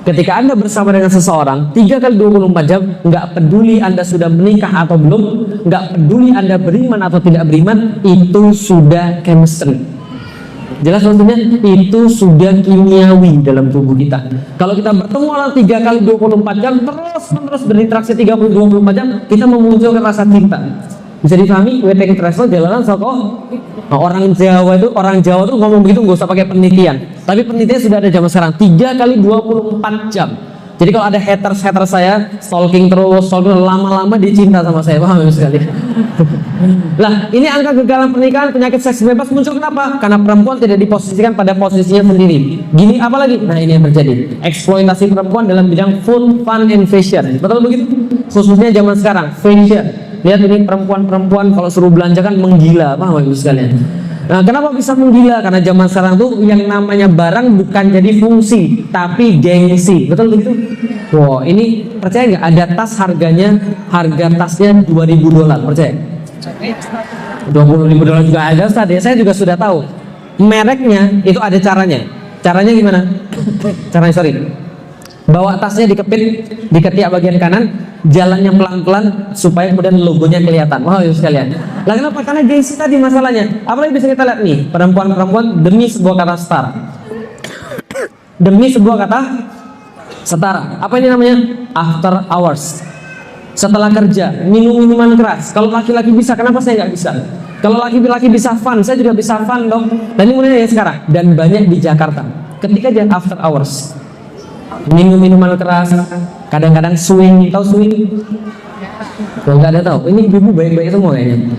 Ketika Anda bersama dengan seseorang 3 kali 24 jam, nggak peduli Anda sudah menikah atau belum, nggak peduli Anda beriman atau tidak beriman, itu sudah chemistry. Jelas maksudnya? Itu sudah kimiawi dalam tubuh kita. Kalau kita bertemu orang 3 kali 24 jam, terus berinteraksi 3 kali 24 jam, kita memunculkan rasa cinta. Bisa dipahami? Waiting Tresno jalanan soko. Nah, orang Jawa tuh ngomong begitu nggak usah pakai penelitian. Tapi penelitian sudah ada zaman sekarang 3 kali 24 jam. Jadi kalau ada haters saya stalking lama-lama dia cinta sama saya, paham ya sekali. Lah, ini angka kegagalan pernikahan, penyakit seks bebas muncul kenapa? Karena perempuan tidak diposisikan pada posisinya sendiri. Gini apalagi? Nah, ini yang terjadi. Eksploitasi perempuan dalam bidang food, fun, and fashion. Betul begitu? Khususnya zaman sekarang, fashion. Lihat ini perempuan kalau suruh belanja kan menggila, paham ibu sekalian. Nah, kenapa bisa menggila? Karena zaman sekarang tuh yang namanya barang bukan jadi fungsi, tapi gengsi. Betul begitu? Wow, ini percaya nggak? Ada tas harga tasnya $2.000, percaya? $20.000 juga ada, Ustaz. Ya, saya juga sudah tahu. Mereknya itu ada caranya. Caranya gimana? Caranya sorry. Bawa tasnya dikepit di ketiak bagian kanan, jalannya pelan-pelan supaya kemudian logonya kelihatan. Wah, itu sekalian. Lah kenapa? Karena gengsi tadi masalahnya. Apalagi bisa kita lihat nih, perempuan-perempuan demi sebuah kata setara. Demi sebuah kata setara. Apa ini namanya? After hours. Setelah kerja, minum minuman keras. Kalau laki-laki bisa, kenapa saya nggak bisa? Kalau laki-laki bisa fun, saya juga bisa fun dong. Dan ini mulai dari sekarang. Dan banyak di Jakarta. Ketika dia after hours, minum minuman keras, kadang-kadang swing. Tahu swing? Kalau nggak ada tahu, ini ibu baik-baik semua kayaknya.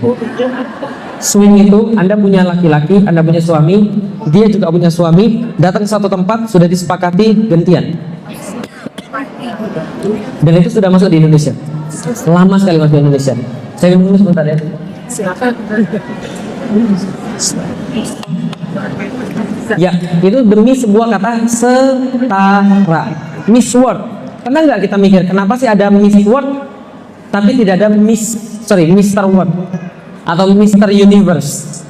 Swing itu Anda punya laki-laki, Anda punya suami, dia juga punya suami, datang ke satu tempat sudah disepakati gantian. Dan itu sudah masuk di Indonesia. Lama sekali masuk di Indonesia. Saya minum sebentar ya. Ya, itu demi sebuah kata setara. Miss World. Pernah nggak kita mikir kenapa sih ada Miss World tapi tidak ada Mr. World atau Mr. Universe?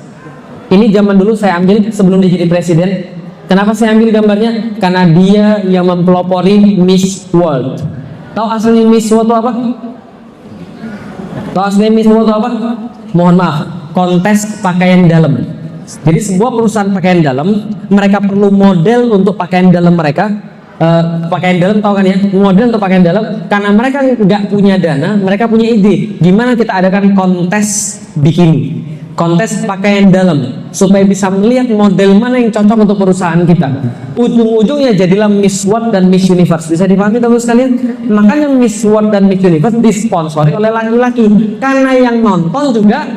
Ini zaman dulu saya ambil sebelum dia jadi presiden. Kenapa saya ambil gambarnya? Karena dia yang mempelopori Miss World. Tahu aslinya Miss World itu apa? Tahu aslinya Miss World itu apa? Mohon maaf, kontes pakaian dalam. Jadi sebuah perusahaan pakaian dalam, mereka perlu model untuk pakaian dalam mereka. Pakaian dalam tahu kan ya, model untuk pakaian dalam. Karena mereka nggak punya dana, mereka punya ide. Gimana kita adakan kontes bikini, kontes pakaian dalam, supaya bisa melihat model mana yang cocok untuk perusahaan kita. Ujung-ujungnya jadilah Miss World dan Miss Universe. Bisa dipahami teman-teman sekalian? Makanya Miss World dan Miss Universe disponsori oleh laki-laki, karena yang nonton juga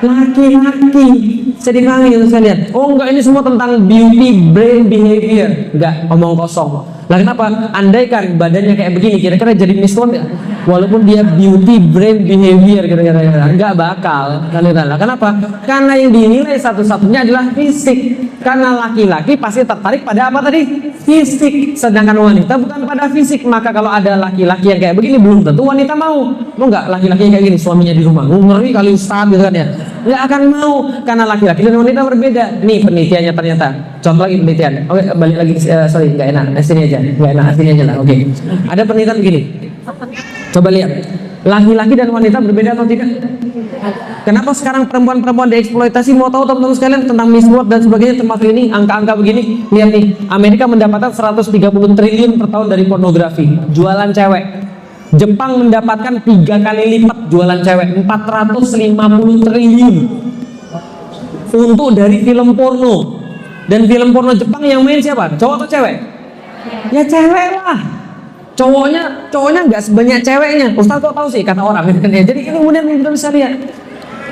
laki-laki. Saya dipahami teman-teman sekalian? Oh enggak, ini semua tentang beauty, brain, behavior. Enggak, omong kosong. Lah kenapa? Andaikan badannya kayak begini, kira-kira jadi Miss World ya? Walaupun dia beauty, brain, behavior, kira-kira enggak bakal. Kenapa? Karena yang dinilai satu-satunya adalah fisik. Karena laki-laki pasti tertarik pada apa tadi? Fisik. Sedangkan wanita bukan pada fisik. Maka kalau ada laki-laki yang kayak begini, belum tentu wanita mau. Mau nggak laki-laki yang kayak gini, suaminya di rumah? Ngeri kali Ustaz gitu kan ya? Nggak akan mau. Karena laki-laki dan wanita berbeda. Nih penelitiannya ternyata. Contoh lagi penelitian. Oke, balik lagi. Sorry, nggak enak. Sini aja. Nggak enak. Sini aja lah. Oke. Ada penelitian begini. Coba lihat. Laki-laki dan wanita berbeda atau tidak? Kenapa sekarang perempuan-perempuan dieksploitasi? Mau tahu teman-teman sekalian tentang Miss World dan sebagainya, termasuk ini angka-angka begini? Lihat nih, Amerika mendapatkan 130 triliun per tahun dari pornografi, jualan cewek. Jepang mendapatkan 3 kali lipat jualan cewek, 450 triliun untuk dari film porno. Dan film porno Jepang yang main siapa? Cowok atau cewek? Ya cewek lah. Cowoknya nggak sebanyak ceweknya. Ustaz kok tahu sih, kata orang. Jadi ini kemudian kita bisa lihat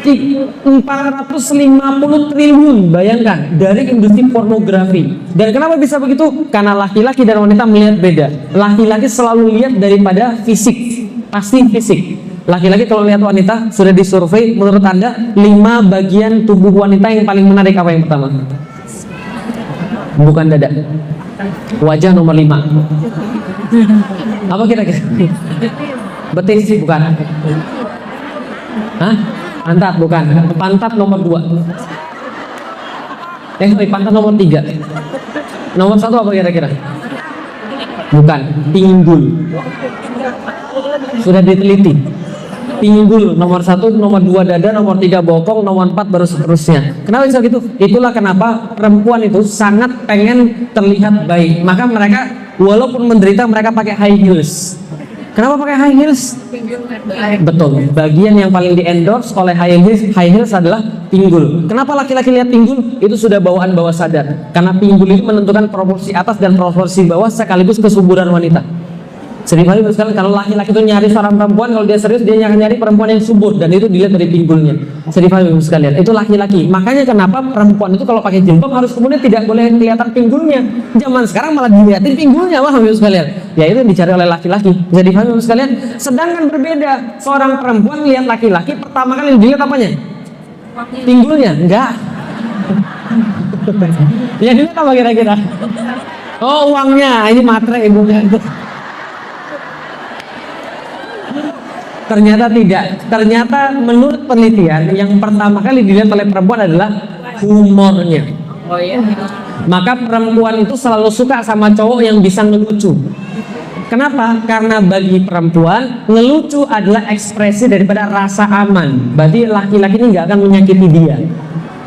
450 triliun, bayangkan, dari industri pornografi. Dan kenapa bisa begitu? Karena laki-laki dan wanita melihat beda. Laki-laki selalu lihat daripada fisik, pasti fisik. Laki-laki kalau lihat wanita, sudah disurvei, menurut Anda 5 bagian tubuh wanita yang paling menarik apa yang pertama? Bukan dada, wajah nomor 5. Apa kira-kira? Betis bukan? Hah? Pantat bukan? Pantat nomor 2. Pantat nomor 3. Nomor 1 apa kira-kira? Bukan, pinggul. Sudah diteliti. Pinggul nomor 1, nomor 2 dada, nomor 3 bokong, nomor 4 baru seterusnya. Kenapa bisa gitu? Itulah kenapa perempuan itu sangat pengen terlihat baik. Maka mereka walaupun menderita, mereka pakai high heels. Kenapa pakai high heels? Betul, bagian yang paling di-endorse oleh high heels adalah pinggul. Kenapa laki-laki lihat pinggul? Itu sudah bawaan bawah sadar. Karena pinggul itu menentukan proporsi atas dan proporsi bawah sekaligus kesuburan wanita. Sedikit sekali kalau laki-laki itu nyari seorang perempuan, kalau dia serius dia akan nyari perempuan yang subur, dan itu dilihat dari pinggulnya. Sedikit sekalian, itu laki-laki. Makanya kenapa perempuan itu kalau pakai jilbab harus kemudian tidak boleh kelihatan pinggulnya. Zaman sekarang malah dilihatin pinggulnya, wah sekalian. Ya itu yang dicari oleh laki-laki. Bisa dipahami sekalian. Sedangkan berbeda, seorang perempuan lihat laki-laki pertama kali dilihat apanya? Pinggulnya, enggak. Ya dilihat apa kira-kira? Oh uangnya, ini materai ibunya. Ternyata tidak. Ternyata menurut penelitian yang pertama kali dilihat oleh perempuan adalah humornya. Oh iya. Maka perempuan itu selalu suka sama cowok yang bisa ngelucu. Kenapa? Karena bagi perempuan ngelucu adalah ekspresi daripada rasa aman. Berarti laki-laki ini nggak akan menyakiti dia,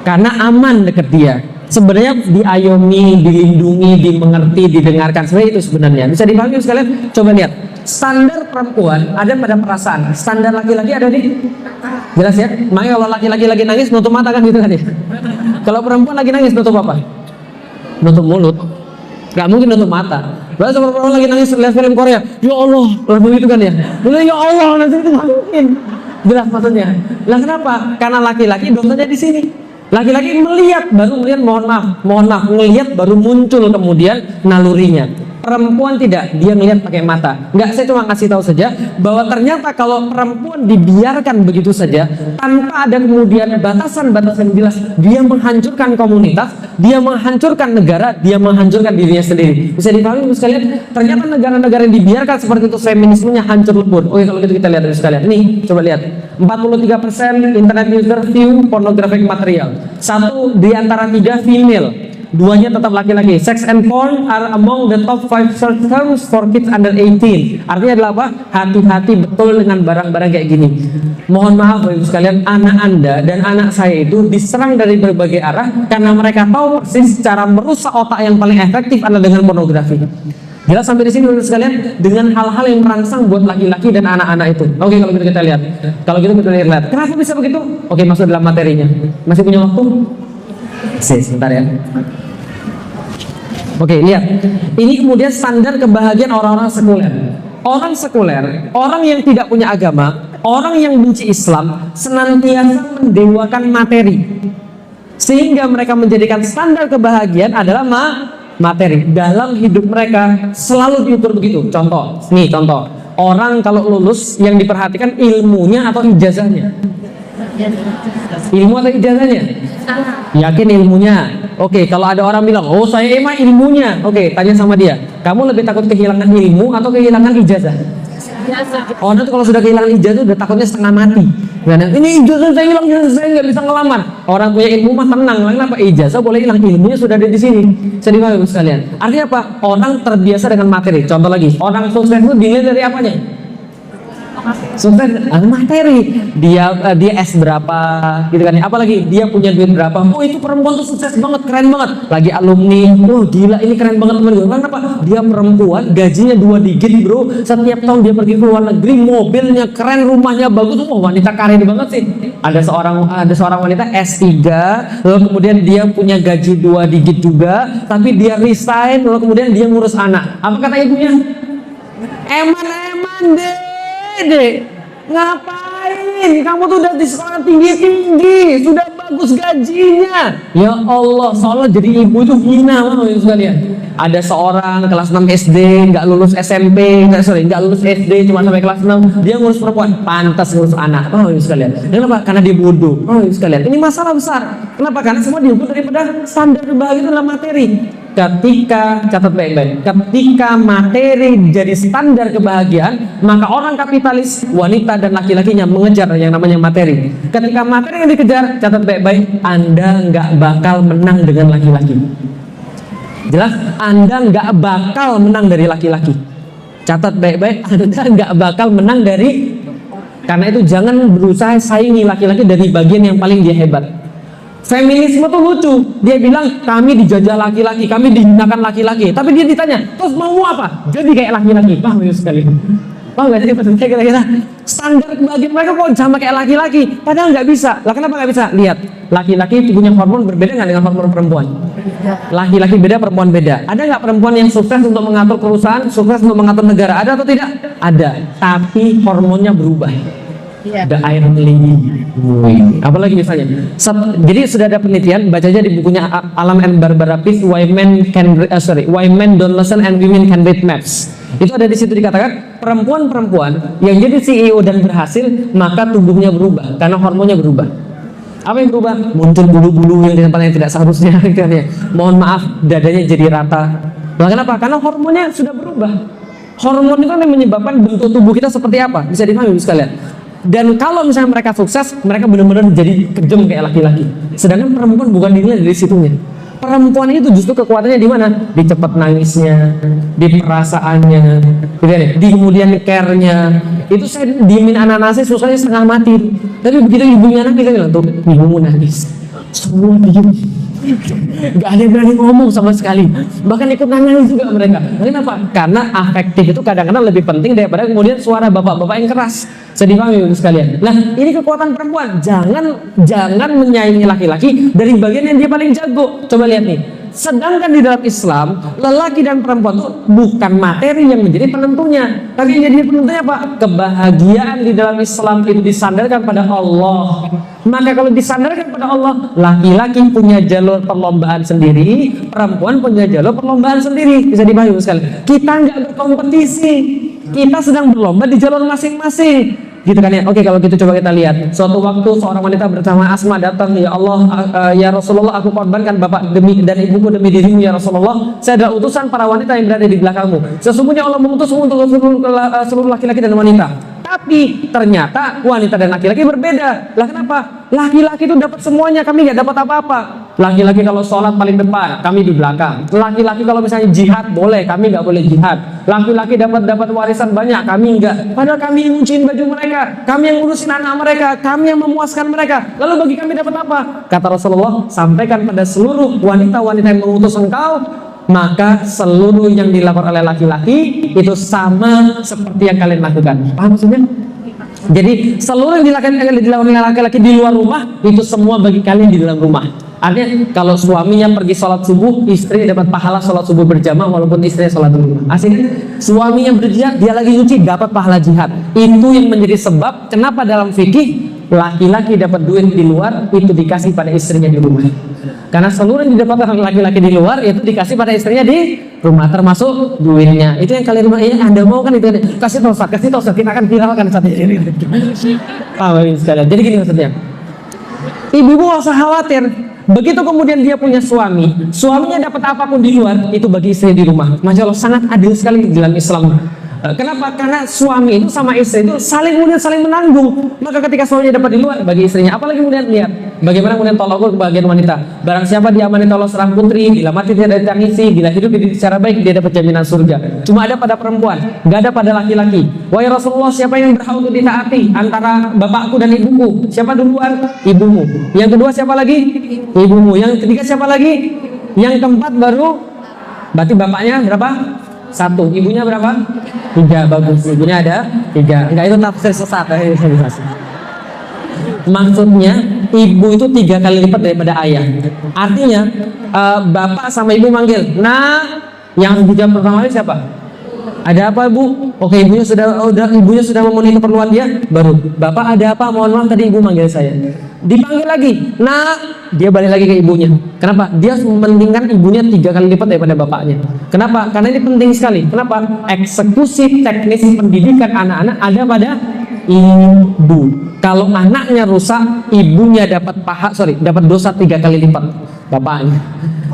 karena aman deket dia. Sebenarnya diayomi, dilindungi, dimengerti, didengarkan. Sebenarnya itu sebenarnya bisa dipahami sekalian. Coba lihat, standar perempuan ada pada perasaan, standar laki-laki ada di jelas ya. Makanya kalau laki-laki lagi nangis nutup mata kan gitu kan ya. Kalau perempuan lagi nangis nutup apa? Nutup mulut. Gak mungkin nutup mata. Lalu sama perempuan lagi nangis lihat film Korea, ya Allah, lalu gitu kan ya. Lalu ya Allah, nanti itu gak mungkin. Jelas maksudnya. Lah kenapa? Karena laki-laki dosanya di sini. Laki-laki melihat baru melihat, mohon maaf, melihat baru muncul kemudian nalurinya. Perempuan tidak, dia melihat pakai mata. Enggak, saya cuma kasih tahu saja bahwa ternyata kalau perempuan dibiarkan begitu saja tanpa ada kemudian batasan-batasan jelas, dia menghancurkan komunitas, dia menghancurkan negara, dia menghancurkan dirinya sendiri. Bisa dipahami sekalian? Ternyata negara-negara yang dibiarkan seperti itu feminismenya hancur lebur. Oke, kalau gitu kita lihat dari sekalian. Nih, coba lihat. 43% internet user view pornographic material. 1 di antara 3 female. 2-nya tetap laki-laki. Sex and porn are among the top 5 search terms for kids under 18. Artinya adalah apa? Hati-hati betul dengan barang-barang kayak gini. Mohon maaf Bapak Ibu sekalian, anak Anda dan anak saya itu diserang dari berbagai arah karena mereka tahu persis cara merusak otak yang paling efektif adalah dengan pornografi. Jelas sampai di sini Bapak Ibu sekalian, dengan hal-hal yang merangsang buat laki-laki dan anak-anak itu. Oke, kalau gitu kita lihat. Kalau gitu kita lihat. Kenapa bisa begitu? Oke, masuk dalam materinya. Masih punya waktu? Sebentar ya. Oke, lihat. Ini kemudian standar kebahagiaan orang-orang sekuler. Orang sekuler, orang yang tidak punya agama, orang yang benci Islam, senantiasa mendewakan materi. Sehingga mereka menjadikan standar kebahagiaan adalah materi. Dalam hidup mereka selalu diukur begitu. Contoh, nih contoh. Orang kalau lulus yang diperhatikan ilmunya atau ijazahnya? Ilmu atau ijazahnya? Yakin ilmunya? Oke, kalau ada orang bilang, oh saya emang ilmunya. Oke, tanya sama dia, kamu lebih takut kehilangan ilmu atau kehilangan ijazah? Orang itu kalau sudah kehilangan ijazah udah takutnya setengah mati. Karena ini ijazah saya hilang, ijazah saya nggak bisa ngelamar. Orang punya ilmu mah tenang, kenapa ijazah boleh hilang, ilmunya sudah ada di sini. Sedih banget sekalian. Artinya apa? Orang terbiasa dengan materi. Contoh lagi, orang sukses itu dinilai dari apanya? Sukses materi. Dia S berapa gitu kan ya. Apalagi dia punya duit berapa. Oh itu perempuan tuh sukses banget, keren banget. Lagi alumni, oh gila ini keren banget teman gue. Kenapa? Dia perempuan, gajinya 2 digit bro. Setiap tahun dia pergi ke luar negeri, mobilnya keren, rumahnya bagus. Oh wanita karir banget sih. Ada seorang wanita S3, lalu kemudian dia punya gaji 2 digit juga, tapi dia resign, lalu kemudian dia ngurus anak. Apa kata ibunya? Eman deh, ngapain? Kamu tuh udah di sekolah tinggi-tinggi, sudah bagus gajinya. Ya Allah, soalnya jadi ibu itu hina banget sekalian. Ada seorang kelas 6 SD, nggak lulus SMP, nggak lulus SD, cuma sampai kelas 6, dia ngurus perempuan, pantas ngurus anak. Oh sekalian. Kenapa? Karena dia bodoh. Oh sekalian. Ini masalah besar. Kenapa? Karena semua diukur daripada standar kebahagiaan dalam materi. Ketika, catat baik-baik, ketika materi jadi standar kebahagiaan, maka orang kapitalis, wanita dan laki-lakinya mengejar yang namanya materi. Ketika materi yang dikejar, catat baik-baik, Anda nggak bakal menang dengan laki-laki. Jelas? Anda nggak bakal menang dari laki-laki. Catat baik-baik, Anda nggak bakal menang dari. Karena itu jangan berusaha saingi laki-laki dari bagian yang paling dia hebat. Feminisme tuh lucu, dia bilang kami dijajah laki-laki, kami dihinakan laki-laki, tapi dia ditanya, terus mau apa? Jadi kayak laki-laki. Paham ya sekali? Paham gak sih maksudnya kira-kira? Standar kebahagiaan mereka kok sama kayak laki-laki, padahal nggak bisa. Lah kenapa nggak bisa? Lihat, laki-laki punya hormon berbeda nggak dengan hormon perempuan? Laki-laki beda, perempuan beda. Ada nggak perempuan yang sukses untuk mengatur perusahaan, sukses untuk mengatur negara? Ada atau tidak? Ada, tapi hormonnya berubah. The Iron Lady. Apalagi misalnya. Jadi sudah ada penelitian, baca aja di bukunya Alan and Barbara Pease, Why Men Don't Listen and Women Can Read Maps. Itu ada di situ dikatakan perempuan-perempuan yang jadi CEO dan berhasil, maka tubuhnya berubah karena hormonnya berubah. Apa yang berubah? Muncul bulu-bulu yang di tempat yang tidak seharusnya. Mohon maaf, dadanya jadi rata. Nah, kenapa? Karena hormonnya sudah berubah. Hormon itu yang menyebabkan bentuk tubuh kita seperti apa. Bisa dipahami sekalian. Dan kalau misalnya mereka sukses, mereka benar-benar jadi kejam kayak laki-laki. Sedangkan perempuan bukan dinilai dari situnya. Perempuan itu justru kekuatannya di mana? Di cepat nangisnya, di perasaannya, gitu ya, di kemudian care-nya. Itu saya diemin anak-anak saya susahnya setengah mati. Tapi begitu ibunya nangis, saya bilang, tuh ibumu nangis. Semua diem. Gak ada yang berani ngomong sama sekali. Bahkan ikut nangis juga mereka. Kenapa? Karena afektif itu kadang-kadang lebih penting daripada kemudian suara bapak-bapak yang keras. Saya dipahami sekalian. Nah, ini kekuatan perempuan. Jangan menyaingi laki-laki dari bagian yang dia paling jago. Coba lihat nih. Sedangkan di dalam Islam, lelaki dan perempuan itu bukan materi yang menjadi penentunya, tapi yang jadi penentunya apa? Kebahagiaan di dalam Islam itu disandarkan pada Allah. Maka kalau disandarkan pada Allah, laki-laki punya jalur perlombaan sendiri, perempuan punya jalur perlombaan sendiri. Bisa dipahami sekali. Kita nggak berkompetisi, kita sedang berlomba di jalur masing-masing. Gitu kan ya. Oke, kalau gitu coba kita lihat. Suatu waktu seorang wanita bernama Asma datang, ya Allah, ya Rasulullah, aku korbankan bapak demi dan ibuku demi dirimu ya Rasulullah. Saya adalah utusan para wanita yang berada di belakangmu. Sesungguhnya Allah mengutusmu untuk seluruh laki-laki dan wanita. Tapi ternyata wanita dan laki-laki berbeda. Lah kenapa? Laki-laki itu dapat semuanya, kami nggak dapat apa-apa. Laki-laki kalau sholat paling depan, kami di belakang. Laki-laki kalau misalnya jihad boleh, kami nggak boleh jihad. Laki-laki dapat warisan banyak, kami nggak. Padahal kami yang nyuciin baju mereka, kami yang ngurusin anak mereka, kami yang memuaskan mereka. Lalu bagi kami dapat apa? Kata Rasulullah, sampaikan pada seluruh wanita-wanita yang mengutus engkau, maka seluruh yang dilakukan oleh laki-laki itu sama seperti yang kalian lakukan. Paham maksudnya? Jadi seluruh yang dilakukan oleh laki-laki di luar rumah itu semua bagi kalian di dalam rumah. Artinya kalau suaminya pergi sholat subuh, istri dapat pahala sholat subuh berjamaah walaupun istrinya sholat di rumah. Aslinya suaminya berjihad, dia lagi nyuci, dapat pahala jihad. Itu yang menjadi sebab kenapa dalam fikih laki-laki dapat duit di luar itu dikasih pada istrinya di rumah. Karena seluruh yang didapatkan oleh laki-laki di luar itu dikasih pada istrinya di rumah, termasuk duitnya. Itu yang kalian Anda mau kan itu, kasih tahu Ustaz, kita akan viralkan saat ini. Paham sekalian. Jadi gini maksudnya. Ibu-ibu gak usah khawatir. Begitu kemudian dia punya suami, suaminya dapat apapun di luar itu bagi istri di rumah. Masya Allah, sangat adil sekali di dalam Islam. Kenapa? Karena suami itu sama istri itu saling menanggung. Maka ketika suaminya dapat di luar bagi istrinya, apalagi kemudian lihat bagaimana kemudian tolak ukur kebahagiaan wanita. Barang siapa diamani Allah seorang putri, bila mati tidak ditangisi, bila hidup secara baik dia dapat jaminan surga. Cuma ada pada perempuan, nggak ada pada laki-laki. Wahai Rasulullah, siapa yang berhak untuk ditaati antara bapakku dan ibuku? Siapa duluan? Ibumu. Yang kedua siapa lagi? Ibumu. Yang ketiga siapa lagi? Yang keempat baru. Berarti bapaknya berapa? 1, ibunya berapa? 3, bagus. Ibunya ada 3. Enggak, itu tafsir sesat. Maksudnya ibu itu 3 kali lipat daripada ayah. Artinya bapak sama ibu manggil, nah, yang dijawab pertama kali siapa? Ada apa bu? Oke, ibunya sudah memenuhi keperluan dia. Baru bapak ada apa? Mohon maaf tadi ibu manggil saya. Dipanggil lagi, nah, dia balik lagi ke ibunya. Kenapa? Dia mementingkan ibunya 3 kali lipat daripada bapaknya. Kenapa? Karena ini penting sekali. Kenapa? Eksekusi teknis pendidikan anak-anak ada pada ibu. Kalau anaknya rusak, ibunya dapat dosa 3 kali lipat bapaknya.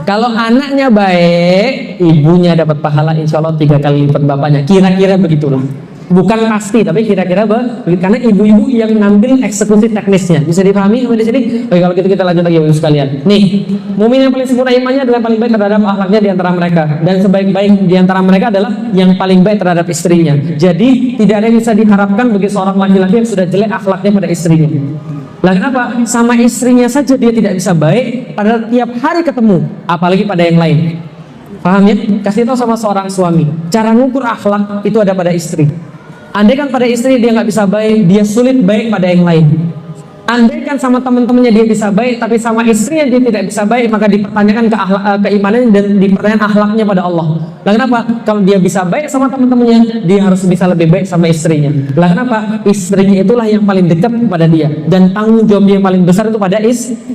Kalau anaknya baik, ibunya dapat pahala insya Allah 3 kali lipat bapaknya. Kira-kira begitulah. Bukan pasti, tapi kira-kira karena ibu-ibu yang ngambil eksekusi teknisnya. Bisa dipahami sampai di sini? Oke, kalau gitu kita lanjut lagi Bapak sekalian. Nih, mukmin yang paling sempurna imannya adalah paling baik terhadap akhlaknya di antara mereka, dan sebaik-baik di antara mereka adalah yang paling baik terhadap istrinya. Jadi tidak ada yang bisa diharapkan bagi seorang laki-laki yang sudah jelek akhlaknya pada istrinya. Lah kenapa? Sama istrinya saja dia tidak bisa baik, padahal tiap hari ketemu, apalagi pada yang lain. Paham ya? Kasih tahu sama seorang suami, cara ngukur akhlak itu ada pada istri. Andai kan pada istri dia nggak bisa baik, dia sulit baik pada yang lain. Andai kan sama teman-temannya dia bisa baik, tapi sama istrinya dia tidak bisa baik, maka dipertanyakan keimanannya dan dipertanyakan akhlaknya pada Allah. Lah kenapa? Kalau dia bisa baik sama teman-temannya, dia harus bisa lebih baik sama istrinya. Lah kenapa? Istrinya itulah yang paling dekat pada dia, dan tanggung jawab dia yang paling besar itu pada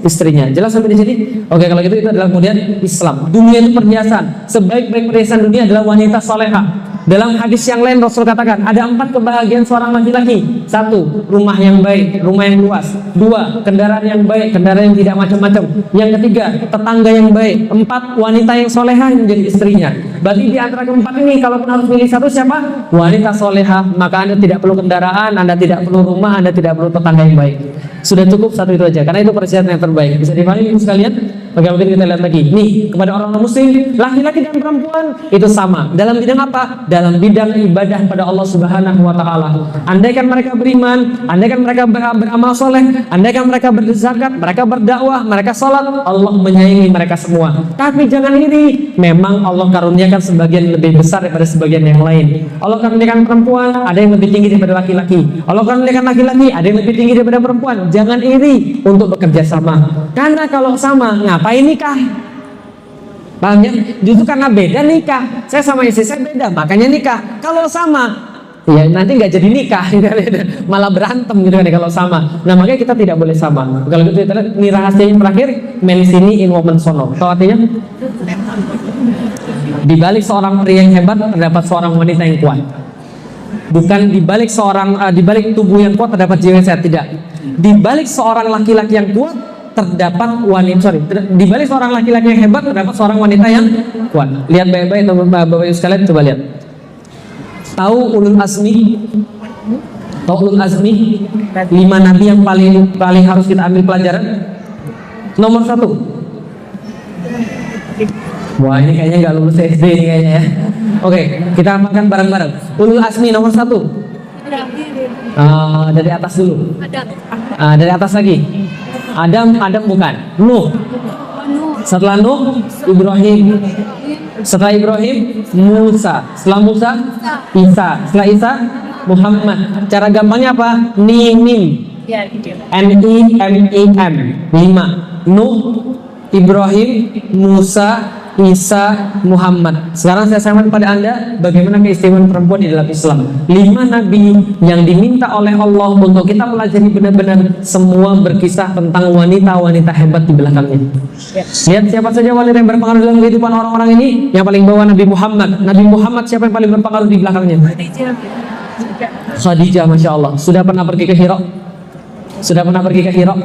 istrinya. Jelas sampai di sini? Oke, kalau gitu itu adalah kemudian Islam. Dunia itu perhiasan. Sebaik-baik perhiasan dunia adalah wanita salehah. Dalam hadis yang lain Rasul katakan ada 4 kebahagiaan seorang laki-laki. 1, rumah yang baik, rumah yang luas. 2, kendaraan yang baik, kendaraan yang tidak macam-macam. Yang ketiga, tetangga yang baik. 4, wanita yang solehah yang menjadi istrinya. Berarti di antara keempat ini kalau harus pilih satu siapa? Wanita solehah. Maka Anda tidak perlu kendaraan, Anda tidak perlu rumah, Anda tidak perlu tetangga yang baik. Sudah cukup satu itu aja, karena itu persyaratan yang terbaik. Bisa dipahami sekalian? Oke, mungkin kita lihat lagi. Nih, kepada orang muslim, laki-laki dan perempuan itu sama. Dalam bidang apa? Dalam bidang ibadah pada Allah Subhanahu wa taala. Andaikan mereka beriman, andaikan mereka beramal soleh, andaikan mereka berzakat, mereka berdakwah, mereka sholat, Allah menyayangi mereka semua. Tapi jangan iri, memang Allah karuniakan sebagian lebih besar daripada sebagian yang lain. Allah karuniakan perempuan, ada yang lebih tinggi daripada laki-laki. Allah karuniakan laki-laki, ada yang lebih tinggi daripada perempuan. Jangan iri untuk bekerja sama. Karena kalau sama, ngapain nikah? Paham ya? Justru karena beda nikah. Saya sama istri saya beda, makanya nikah. Kalau sama, ya nanti nggak jadi nikah, malah berantem gitu kan kalau sama. Nah makanya kita tidak boleh sama. Kalau gitu kita lihat ini rahasia yang terakhir, men sini in woman sono. Tahu artinya? Di balik seorang pria yang hebat terdapat seorang wanita yang kuat. Bukan di balik tubuh yang kuat terdapat jiwa yang sehat, tidak. Di balik seorang laki-laki yang kuat terdapat wanita, di balik seorang laki-laki yang hebat terdapat seorang wanita yang kuat. Lihat baik-baik Bapak Ibu sekalian, coba lihat. Tahu ulul azmi? Tahu ulul azmi? 5 nabi yang paling harus kita ambil pelajaran. Nomor 1. Wah, ini kayaknya nggak lulus SD ini kayaknya ya. Oke, kita makan bareng-bareng. Ulul azmi nomor 1. Dari atas dulu. Dari atas lagi. Adam bukan. Nuh. Setelah Nuh, Ibrahim. Setelah Ibrahim, Musa. Setelah Musa, Isa. Setelah Isa, Muhammad. Cara gampangnya apa? Nimim. N-I-M-I-M. 5. Nuh, Ibrahim, Musa, Isa, Muhammad. Sekarang saya sampaikan pada Anda bagaimana keistimewaan perempuan di dalam Islam. 5 nabi yang diminta oleh Allah untuk kita pelajari benar-benar, semua berkisah tentang wanita-wanita hebat di belakangnya. Lihat siapa saja wanita yang berpengaruh dalam kehidupan orang-orang ini. Yang paling bawah Nabi Muhammad. Nabi Muhammad siapa yang paling berpengaruh di belakangnya? Khadijah, Masya Allah. Sudah pernah pergi ke Hira? Sudah pernah pergi ke Hira?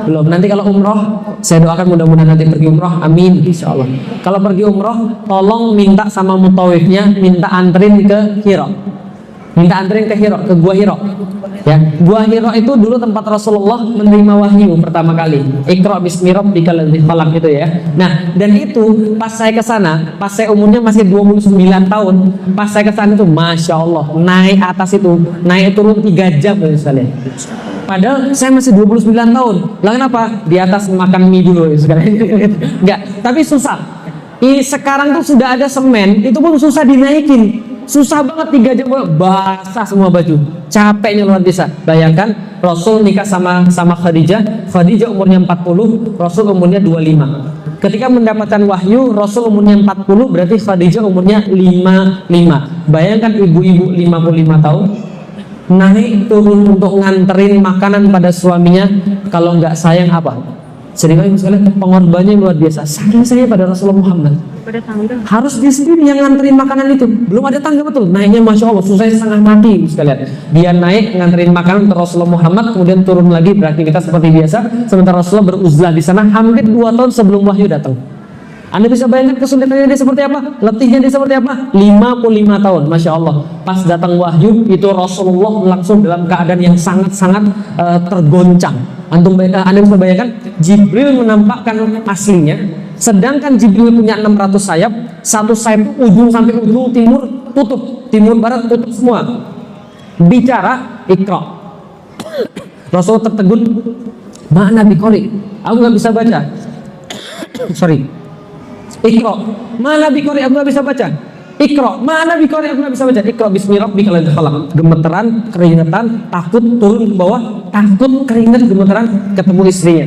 Belum. Nanti kalau umroh, saya doakan mudah-mudahan nanti pergi umroh. Amin, insya Allah. Kalau pergi umroh, tolong minta sama mutawifnya, minta anterin ke Hira. Minta anterin ke Hira, ke Gua Hira. Ya, Gua Hira itu dulu tempat Rasulullah menerima wahyu pertama kali. Iqra bismi rabbikal ladzi khalaq itu ya. Nah, dan itu pas saya ke sana, pas saya umurnya masih 29 tahun, pas saya ke sana itu Masya Allah, naik atas itu, naik turun 3 jam misalnya. Padahal saya masih 29 tahun. Lah kenapa? Di atas makan mie dulu sekarang. Enggak, tapi susah. Sekarang tuh sudah ada semen, itu pun susah dinaikin. Susah banget 3 jam basah semua baju. Capeknya luar biasa. Bayangkan Rasul nikah sama Khadijah. Khadijah umurnya 40, Rasul umurnya 25. Ketika mendapatkan wahyu, Rasul umurnya 40, berarti Khadijah umurnya 55. Bayangkan ibu-ibu 55 tahun naik turun untuk nganterin makanan pada suaminya. Kalau nggak sayang apa? Sehingga misalnya pengorbanannya luar biasa. Saking saya pada Rasulullah Muhammad. Harus dia sendiri yang nganterin makanan itu. Belum ada tangga, betul. Naiknya Masya Allah, susahnya setengah mati sekalian. Dia naik nganterin makanan ke Rasulullah Muhammad, kemudian turun lagi beraktivitas seperti biasa. Sementara Rasulullah beruzlah di sana hampir 2 tahun sebelum wahyu datang. Anda bisa bayangkan kesulitannya dia seperti apa? Letihnya dia seperti apa? 55 tahun, Masya Allah. Pas datang wahyu, itu Rasulullah langsung dalam keadaan yang sangat-sangat tergoncang. Anda bisa bayangkan, Jibril menampakkan aslinya, sedangkan Jibril punya 600 sayap, satu sayap ujung sampai ujung timur tutup, timur barat tutup semua. Bicara, Iqra. Rasul tertegun, mana biqori? Aku nggak bisa baca. Sorry. Iqra, mana biqori? Aku nggak bisa baca. Iqra, mana biqori? Aku nggak bisa baca. Iqra bismi rabbikal ladzi khalaq. Gemeteran, keringetan, takut turun ke bawah, takut keringet, gemeteran, ketemu istrinya.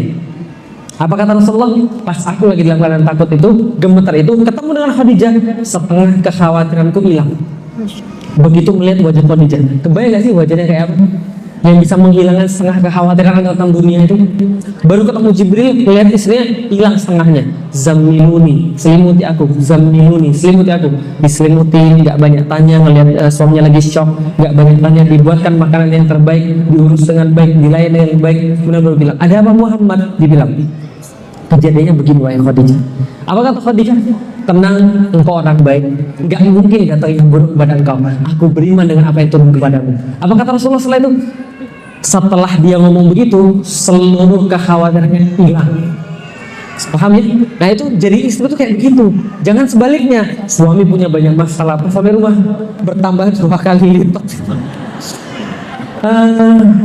Apa kata Rasulullah? Pas aku lagi dalam keadaan takut itu, gemeter itu, ketemu dengan Khadijah, setengah kekhawatiranku hilang. Begitu melihat wajah Khadijah, kebayang gak sih wajahnya kayak apa? Yang bisa menghilangkan setengah kekhawatiran tentang dunia itu. Baru ketemu Jibril, lihat istrinya, hilang setengahnya. Zammiluni, selimuti aku. Zammiluni, selimuti aku. Diselimuti, nggak banyak tanya, ngelihat suaminya lagi shock, nggak banyak tanya, dibuatkan makanan yang terbaik, diurus dengan baik, dilayani dengan baik. Kemudian baru bilang, ada apa Muhammad? Dibilang, kejadiannya begini wahai Khadijah. Apa kata Khadijah? Tenang, engkau orang baik, nggak mungkin datang yang buruk kepada engkau. Aku beriman dengan apa yang turun kepadamu. Apa kata Rasulullah setelah itu? Setelah dia ngomong begitu, seluruh kekhawatirannya hilang. Paham ya? Nah itu jadi istri tuh kayak begitu. Jangan sebaliknya, suami punya banyak masalah, pas sampai rumah bertambah 2 kali lipat.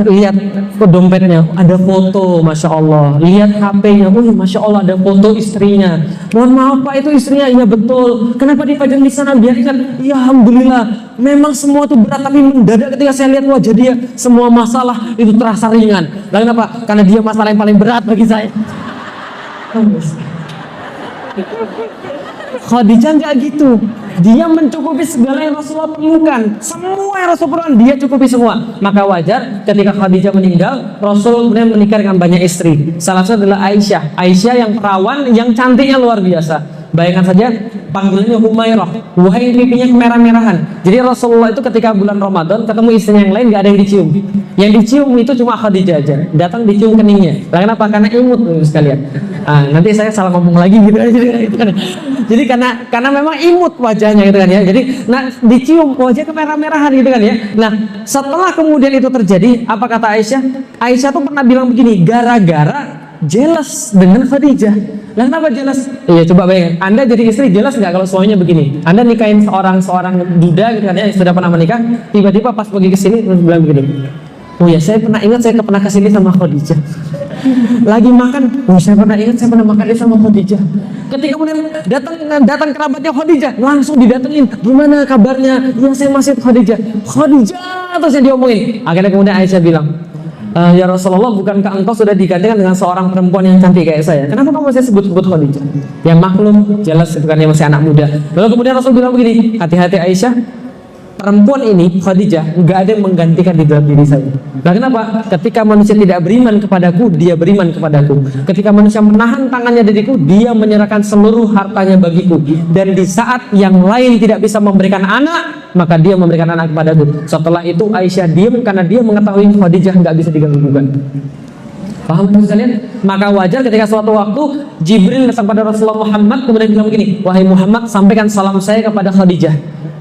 Lihat dompetnya ada foto, masya Allah. Lihat HP-nya, masya Allah ada foto istrinya. Mohon maaf Pak, itu istrinya. Iya betul. Kenapa dipajang di sana? Biarkan. Ya alhamdulillah. Memang semua itu berat, tapi mendadak ketika saya lihat wajah dia, semua masalah itu terasa ringan. Lalu kenapa? Karena dia masalah yang paling berat bagi saya. Khadijah nggak gitu. Dia mencukupi segala yang Rasulullah perlukan. Semua yang Rasul perlukan dia cukupi semua. Maka wajar ketika Khadijah meninggal, Rasul kemudian menikah dengan banyak istri. Salah satu adalah Aisyah. Aisyah yang perawan, yang cantiknya luar biasa. Bayangkan saja panggilannya Humairah, wahai pipinya kemerah-merahan. Jadi Rasulullah itu ketika bulan Ramadan ketemu istrinya yang lain nggak ada yang dicium. Yang dicium itu cuma Khadijah aja. Datang dicium keningnya. Lah kenapa? Karena imut sekalian. Nanti saya salah ngomong lagi gitu kan. Jadi karena memang imut wajahnya gitu kan ya. Jadi dicium wajah kemerah-merahan gitu kan ya. Nah, setelah kemudian itu terjadi, apa kata Aisyah? Aisyah tuh pernah bilang begini, gara-gara jelas dengan Khadijah. Lah kenapa jelas? Iya coba bayangin, Anda jadi istri jelas nggak kalau suaminya begini? Anda nikahin seorang duda gitu kan ya, yang sudah pernah menikah, tiba-tiba pas pergi ke sini terus bilang begini, oh ya saya pernah kesini sama Khadijah. Lagi makan, saya pernah makan sama Khadijah. Ketika kemudian datang kerabatnya Khadijah, langsung didatengin, gimana kabarnya? Ya saya masih Khadijah terus yang diomongin. Akhirnya kemudian Aisyah bilang, ya Rasulullah, bukankah engkau sudah digantikan dengan seorang perempuan yang cantik kayak saya? Kenapa kamu masih sebut-sebut Khadijah? Yang maklum, jelas itu kan masih anak muda. Lalu kemudian Rasul bilang begini, hati-hati Aisyah, perempuan ini Khadijah nggak ada yang menggantikan di dalam diri saya. Nah kenapa? Ketika manusia tidak beriman kepadaku, dia beriman kepadaku. Ketika manusia menahan tangannya dariku, dia menyerahkan seluruh hartanya bagiku. Dan di saat yang lain tidak bisa memberikan anak, maka dia memberikan anak kepadaku. Setelah itu Aisyah diam karena dia mengetahui Khadijah nggak bisa diganggu-gugat. Paham sekalian? Maka wajar ketika suatu waktu Jibril datang pada Rasulullah Muhammad kemudian bilang begini, wahai Muhammad, sampaikan salam saya kepada Khadijah.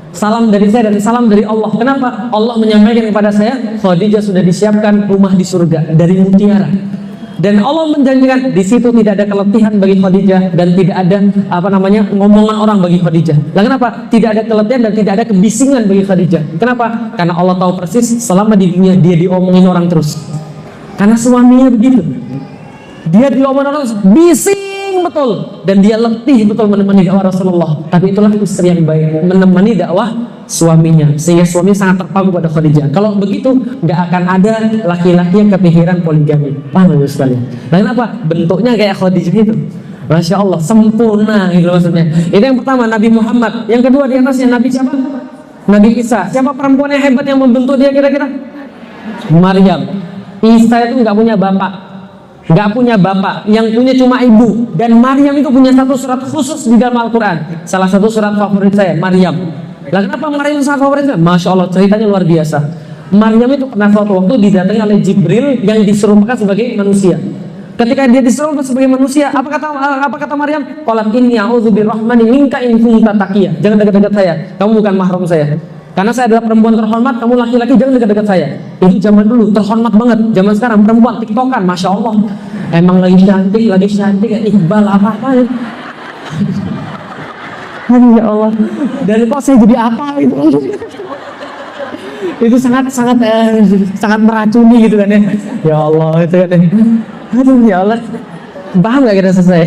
Salam dari saya dan salam dari Allah. Kenapa? Allah menyampaikan kepada saya, Khadijah sudah disiapkan rumah di surga dari mutiara. Dan Allah menjanjikan di situ tidak ada keletihan bagi Khadijah dan tidak ada ngomongan orang bagi Khadijah. Lah kenapa? Tidak ada keletihan dan tidak ada kebisingan bagi Khadijah. Kenapa? Karena Allah tahu persis selama di dunia dia diomongin orang terus. Karena suaminya begitu. Dia diomongin orang terus, bising betul, dan dia letih betul menemani dakwah Rasulullah. Tapi itulah istri yang baik, menemani dakwah suaminya, sehingga suami sangat terpaku pada Khadijah. Kalau begitu nggak akan ada laki-laki yang kepikiran poligami. Paham sekali? Lain apa? Bentuknya kayak Khadijah itu, masya Allah, sempurna gitu maksudnya. Itu yang pertama, Nabi Muhammad. Yang kedua di atasnya Nabi siapa? Nabi Isa. Siapa perempuan yang hebat yang membentuk dia kira-kira? Maryam. Isa itu nggak punya bapak, yang punya cuma ibu. Dan Maryam itu punya satu surat khusus di dalam Al-Quran. Salah satu surat favorit saya, Maryam. Lah kenapa Maryam sangat favorit saya? Masya Allah, ceritanya luar biasa. Maryam itu pernah suatu waktu didatangi oleh Jibril yang diserupakan sebagai manusia. Ketika dia diserupakan sebagai manusia, apa kata Maryam? Qalat inni a'udzu birrahmani minka in kunta taqiyya. Jangan dekat-dekat saya, kamu bukan mahram saya. Karena saya adalah perempuan terhormat, kamu laki-laki, jangan dekat-dekat saya. Itu zaman dulu, terhormat banget. Zaman sekarang perempuan tiktokan, masya Allah. Emang lagi cantik, Iqbal apa-apa ya. Aduh ya Allah. Dan kok saya jadi apa itu? Itu sangat meracuni gitu kan ya. Ya Allah itu kan. Aduh ya Allah. Paham gak kita selesai?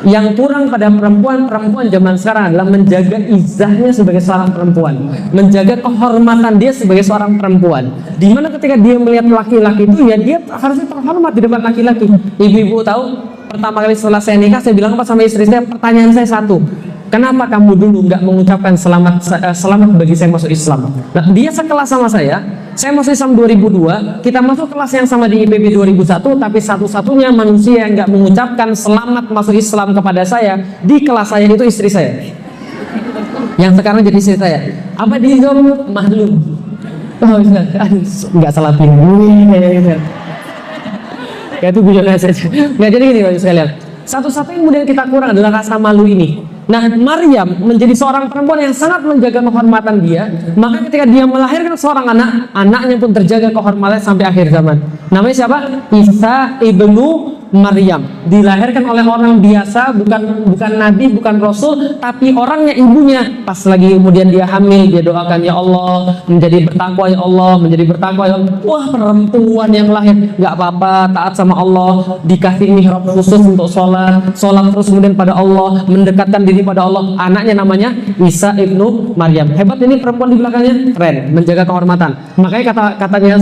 Yang kurang pada perempuan zaman sekarang adalah menjaga izahnya sebagai seorang perempuan, menjaga kehormatan dia sebagai seorang perempuan. Dimana ketika dia melihat laki-laki itu, ya dia harusnya terhormat di depan laki-laki. Ibu-ibu tahu, pertama kali setelah saya nikah, saya bilang apa sama istri saya? Pertanyaan saya satu, kenapa kamu dulu nggak mengucapkan selamat bagi saya masuk Islam? Nah, dia sekelas sama saya masuk Islam 2002, kita masuk kelas yang sama di IPB 2001, tapi satu-satunya manusia yang nggak mengucapkan selamat masuk Islam kepada saya di kelas saya itu istri saya. Yang sekarang jadi istri saya. Apa dia jawab? Maklum. Oh, nggak salah pilih. Ya itu gue saja. Nggak jadi gini Bapak sekalian. Satu-satu yang kemudian kita kurang adalah rasa malu ini. Nah, Maryam menjadi seorang perempuan yang sangat menjaga kehormatan dia. Maka ketika dia melahirkan seorang anak, anaknya pun terjaga kehormatannya sampai akhir zaman. Namanya siapa? Isa ibnu Maryam. Dilahirkan oleh orang biasa, bukan nabi, bukan rasul, tapi orangnya ibunya. Pas lagi kemudian dia hamil, dia doakan, ya Allah, menjadi bertakwa ya Allah, menjadi bertakwa ya Allah. Wah, perempuan yang lahir nggak apa-apa, taat sama Allah, dikasih mihrab khusus untuk sholat terus kemudian pada Allah, mendekatkan diri pada Allah. Anaknya namanya Isa ibnu Maryam. Hebat ini perempuan di belakangnya, keren, menjaga kehormatan. Makanya katanya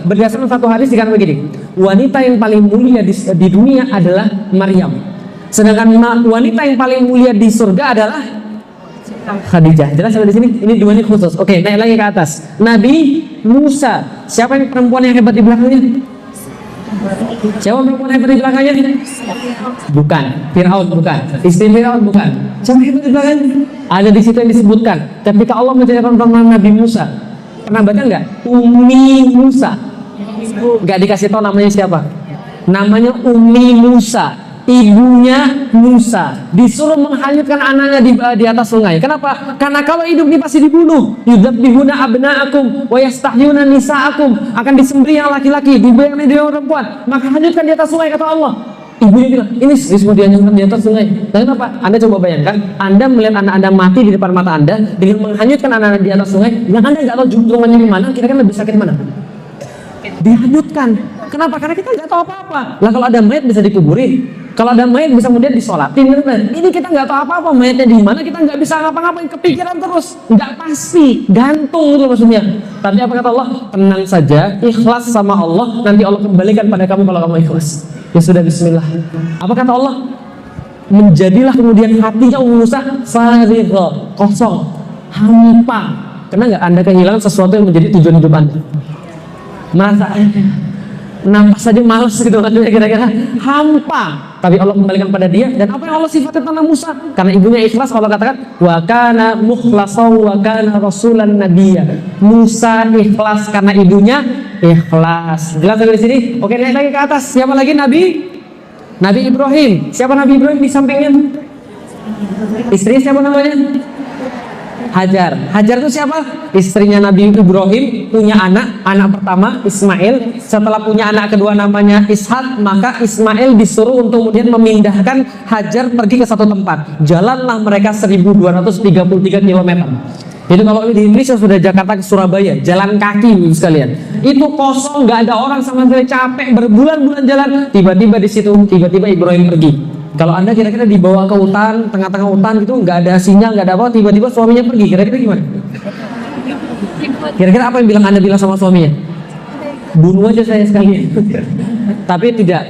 berdasarkan satu hadis dikatakan begini, wanita yang paling mulia di dunia adalah Maryam, sedangkan wanita yang paling mulia di surga adalah Khadijah. Jelas sampai di sini? Ini dua ini khusus. Oke, naik lagi ke atas. Nabi Musa. Siapa yang perempuan yang hebat di belakangnya? Siapa perempuan hebat di belakangnya? Bukan. Fir'aun bukan. Istri Fir'aun bukan. Siapa hebat di belakangnya? Ada di situ yang disebutkan. Ketika Allah menceritakan tentang Nabi Musa, pernah baca nggak? Ummi Musa. Nggak dikasih tahu namanya siapa. Namanya Ummi Musa. Ibunya Musa disuruh menghanyutkan anaknya di atas sungai. Kenapa? Karena kalau hidup ini pasti dibunuh. Yudzabihuna abna'akum wa yastahyuna nisa'akum. Akan disembelih yang laki-laki, dibunuh yang perempuan. Maka hanyutkan di atas sungai, kata Allah. Ibunya bilang, ini semua dihanyutkan di atas sungai. Dan kenapa? Anda coba bayangkan, Anda melihat anak Anda mati di depan mata Anda dengan menghanyutkan anak Anda di atas sungai, yang Anda nggak tahu juntrungannya di mana, kira-kira lebih sakit mana? Dihanyutkan. Kenapa? Karena kita nggak tahu apa-apa. Lah kalau ada mayat bisa dikuburin. Kalau ada mayat bisa kemudian disolatin. Ini kita nggak tahu apa-apa, mayatnya di mana, kita nggak bisa ngapa-ngapain, kepikiran terus, nggak pasti, gantung itu maksudnya. Tapi apa kata Allah? Tenang saja, ikhlas sama Allah, nanti Allah kembalikan pada kamu kalau kamu ikhlas. Ya sudah, bismillah. Apa kata Allah? Menjadilah kemudian hatinya Musa farigha, kosong, hampa. Karena nggak Anda kehilangan sesuatu yang menjadi tujuan hidup Anda? Merasa nampak saja malas gitu kan, kira-kira hampa. Tapi Allah kembalikan pada dia. Dan apa yang Allah sifatkan tentang Musa? Karena ibunya ikhlas, Allah katakan wa kana mukhlasan wa kana rasulan nabiyya. Musa ikhlas karena ibunya ikhlas. Jelas dari sini? Oke, naik lagi ke atas. Siapa lagi? Nabi Ibrahim. Siapa Nabi Ibrahim di sampingnya? Istrinya siapa namanya? Hajar. Hajar itu siapa? Istrinya Nabi Ibrahim, punya anak pertama Ismail. Setelah punya anak kedua namanya Ishak, maka Ismail disuruh untuk kemudian memindahkan Hajar pergi ke satu tempat. Jalanlah mereka 1233 km. Itu kalau di Indonesia sudah Jakarta ke Surabaya, jalan kaki sekalian. Itu kosong, nggak ada orang sama sekali, capek berbulan-bulan jalan. Tiba-tiba di situ, tiba-tiba Ibrahim pergi. Kalau Anda kira-kira dibawa ke hutan, tengah-tengah hutan gitu, nggak ada sinyal, nggak ada apa, tiba-tiba suaminya pergi, kira-kira gimana? Kira-kira apa yang Anda bilang sama suaminya? Bunuh aja saya sekalian. Tapi tidak.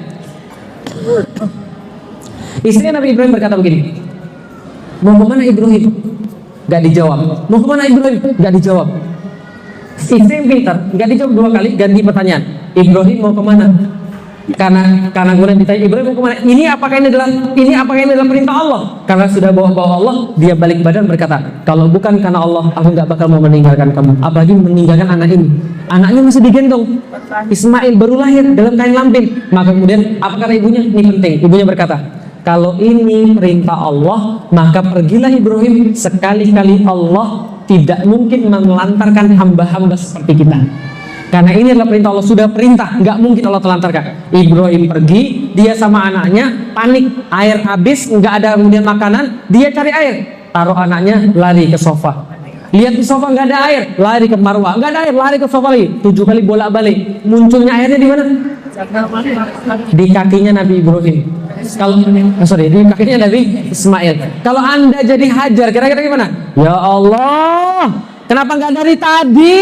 Istri Nabi Ibrahim berkata begini, mau kemana Ibrahim? Gak dijawab. Mau kemana Ibrahim? Gak dijawab. Istri yang pintar, gak dijawab dua kali, ganti pertanyaan. Ibrahim mau kemana? Karena kemudian ditanya Ibrahim mau kemana? Ini apakah ini adalah perintah Allah? Karena sudah bawa Allah, dia balik badan berkata, kalau bukan karena Allah, aku nggak bakal mau meninggalkan kamu. Apalagi meninggalkan anak ini. Anaknya masih digendong. Ismail baru lahir dalam kain lampin. Maka kemudian apa kata ibunya? Ini penting. Ibunya berkata, kalau ini perintah Allah, maka pergilah Ibrahim. Sekali-kali Allah tidak mungkin menelantarkan hamba-hamba seperti kita. Karena ini adalah perintah Allah, sudah perintah, nggak mungkin Allah telantarkan. Ibrahim pergi, dia sama anaknya panik, air habis, nggak ada kemudian makanan, dia cari air, taruh anaknya, lari ke sofa. Lihat di sofa nggak ada air, lari ke marwah, nggak ada air, lari ke sofa lagi, 7 kali bolak-balik. Munculnya airnya di mana? Di kakinya Nabi Ibrahim. Di kakinya Nabi Ismail. Kalau Anda jadi Hajar, kira-kira gimana? Ya Allah, kenapa nggak dari tadi?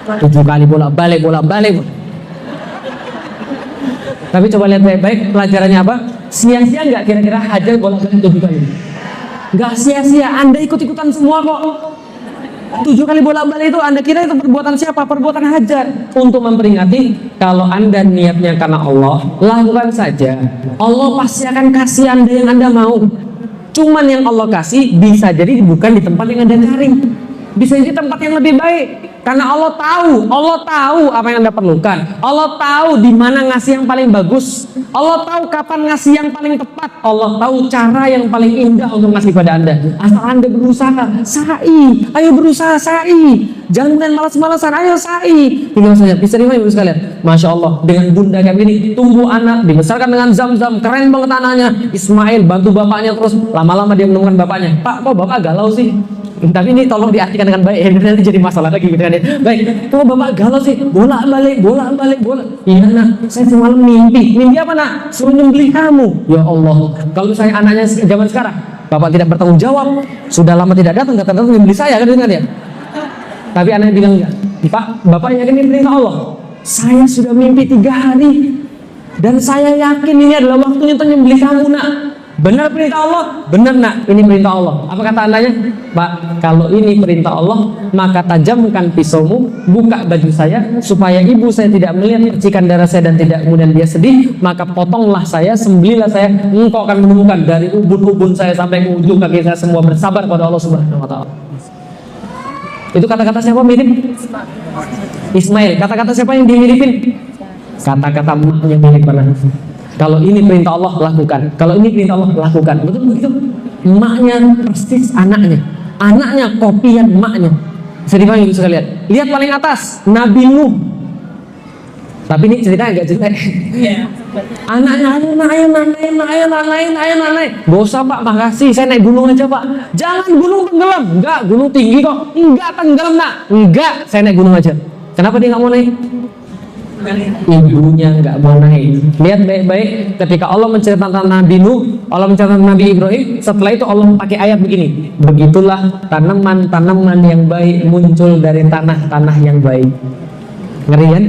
7 kali bolak-balik. Tapi coba lihat baik-baik pelajarannya apa? Sia-sia nggak kira-kira Hajar bolak-balik 7 kali? Nggak sia-sia, Anda ikut-ikutan semua kok. 7 kali bolak-balik itu Anda kira itu perbuatan siapa? Perbuatan Hajar. Untuk memperingati kalau Anda niatnya karena Allah, lakukan saja. Allah pasti akan kasih Anda yang Anda mau. Cuman yang Allah kasih bisa jadi bukan di tempat yang Anda cari. Bisa jadi tempat yang lebih baik. Karena Allah tahu apa yang Anda perlukan. Allah tahu di mana ngasih yang paling bagus. Allah tahu kapan ngasih yang paling tepat. Allah tahu cara yang paling indah untuk ngasih pada Anda. Asal Anda berusaha, sa'i. Ayo berusaha, sa'i. Jangan kemudian malas-malasan, ayo sa'i. Ini maksudnya, bisa dimana ibu sekalian? Masya Allah, dengan bunda kayak gini, tumbuh anak, dibesarkan dengan zam-zam, keren banget anaknya. Ismail bantu bapaknya terus, lama-lama dia menemukan bapaknya. Pak, kok bapak galau sih? Tapi ini tolong diartikan dengan baik, nanti jadi masalah lagi gitu kan ya. Baik, kok bapak galau sih? Bolak-balik. Iya nak, saya semalam mimpi apa nak? Suruh nyembelih kamu. Ya Allah, kalau misalnya anaknya zaman sekarang, bapak tidak bertanggung jawab, sudah lama tidak datang nyembelih saya kan ya. Tapi anaknya bilang enggak, Pak, bapak yakin ini perintah Allah? Saya sudah mimpi 3 hari dan saya yakin ini adalah waktunya untuk nyembelih kamu nak. Benar perintah Allah? Benar nak, ini perintah Allah. Apa kata anaknya? Pak, kalau ini perintah Allah, maka tajamkan pisaumu, buka baju saya, supaya ibu saya tidak melihat percikan darah saya dan tidak kemudian dia sedih, maka potonglah saya, sembelihlah saya, engkau akan menemukan dari ubun-ubun saya sampai ke ujung kaki saya semua bersabar pada Allah Subhanahu wa Ta'ala. Itu kata-kata siapa mirip? Ismail. Kata-kata siapa yang dimiripin? Kata-kata yang mirip banget. Kalau ini perintah Allah, lakukan. Kalau ini perintah Allah, lakukan. Betul begitu. Emaknya persis anaknya. Anaknya kopian emaknya. Bisa dipahami gitu sekalian. Lihat paling atas, Nabi Nuh. Tapi ini ceritanya agak jelek. Anaknya, ayo naik. Gak usah Pak, makasih. Saya naik gunung aja Pak. Jangan gunung tenggelam. Enggak, gunung tinggi kok. Enggak tenggelam nak. Enggak, saya naik gunung aja. Kenapa dia nggak mau naik? Ibunya nggak mau naik. Lihat baik-baik ketika Allah menceritakan Nabi Nuh, Allah menceritakan Nabi Ibrahim, setelah itu Allah pakai ayat begini, begitulah tanaman-tanaman yang baik muncul dari tanah-tanah yang baik. Ngeri kan?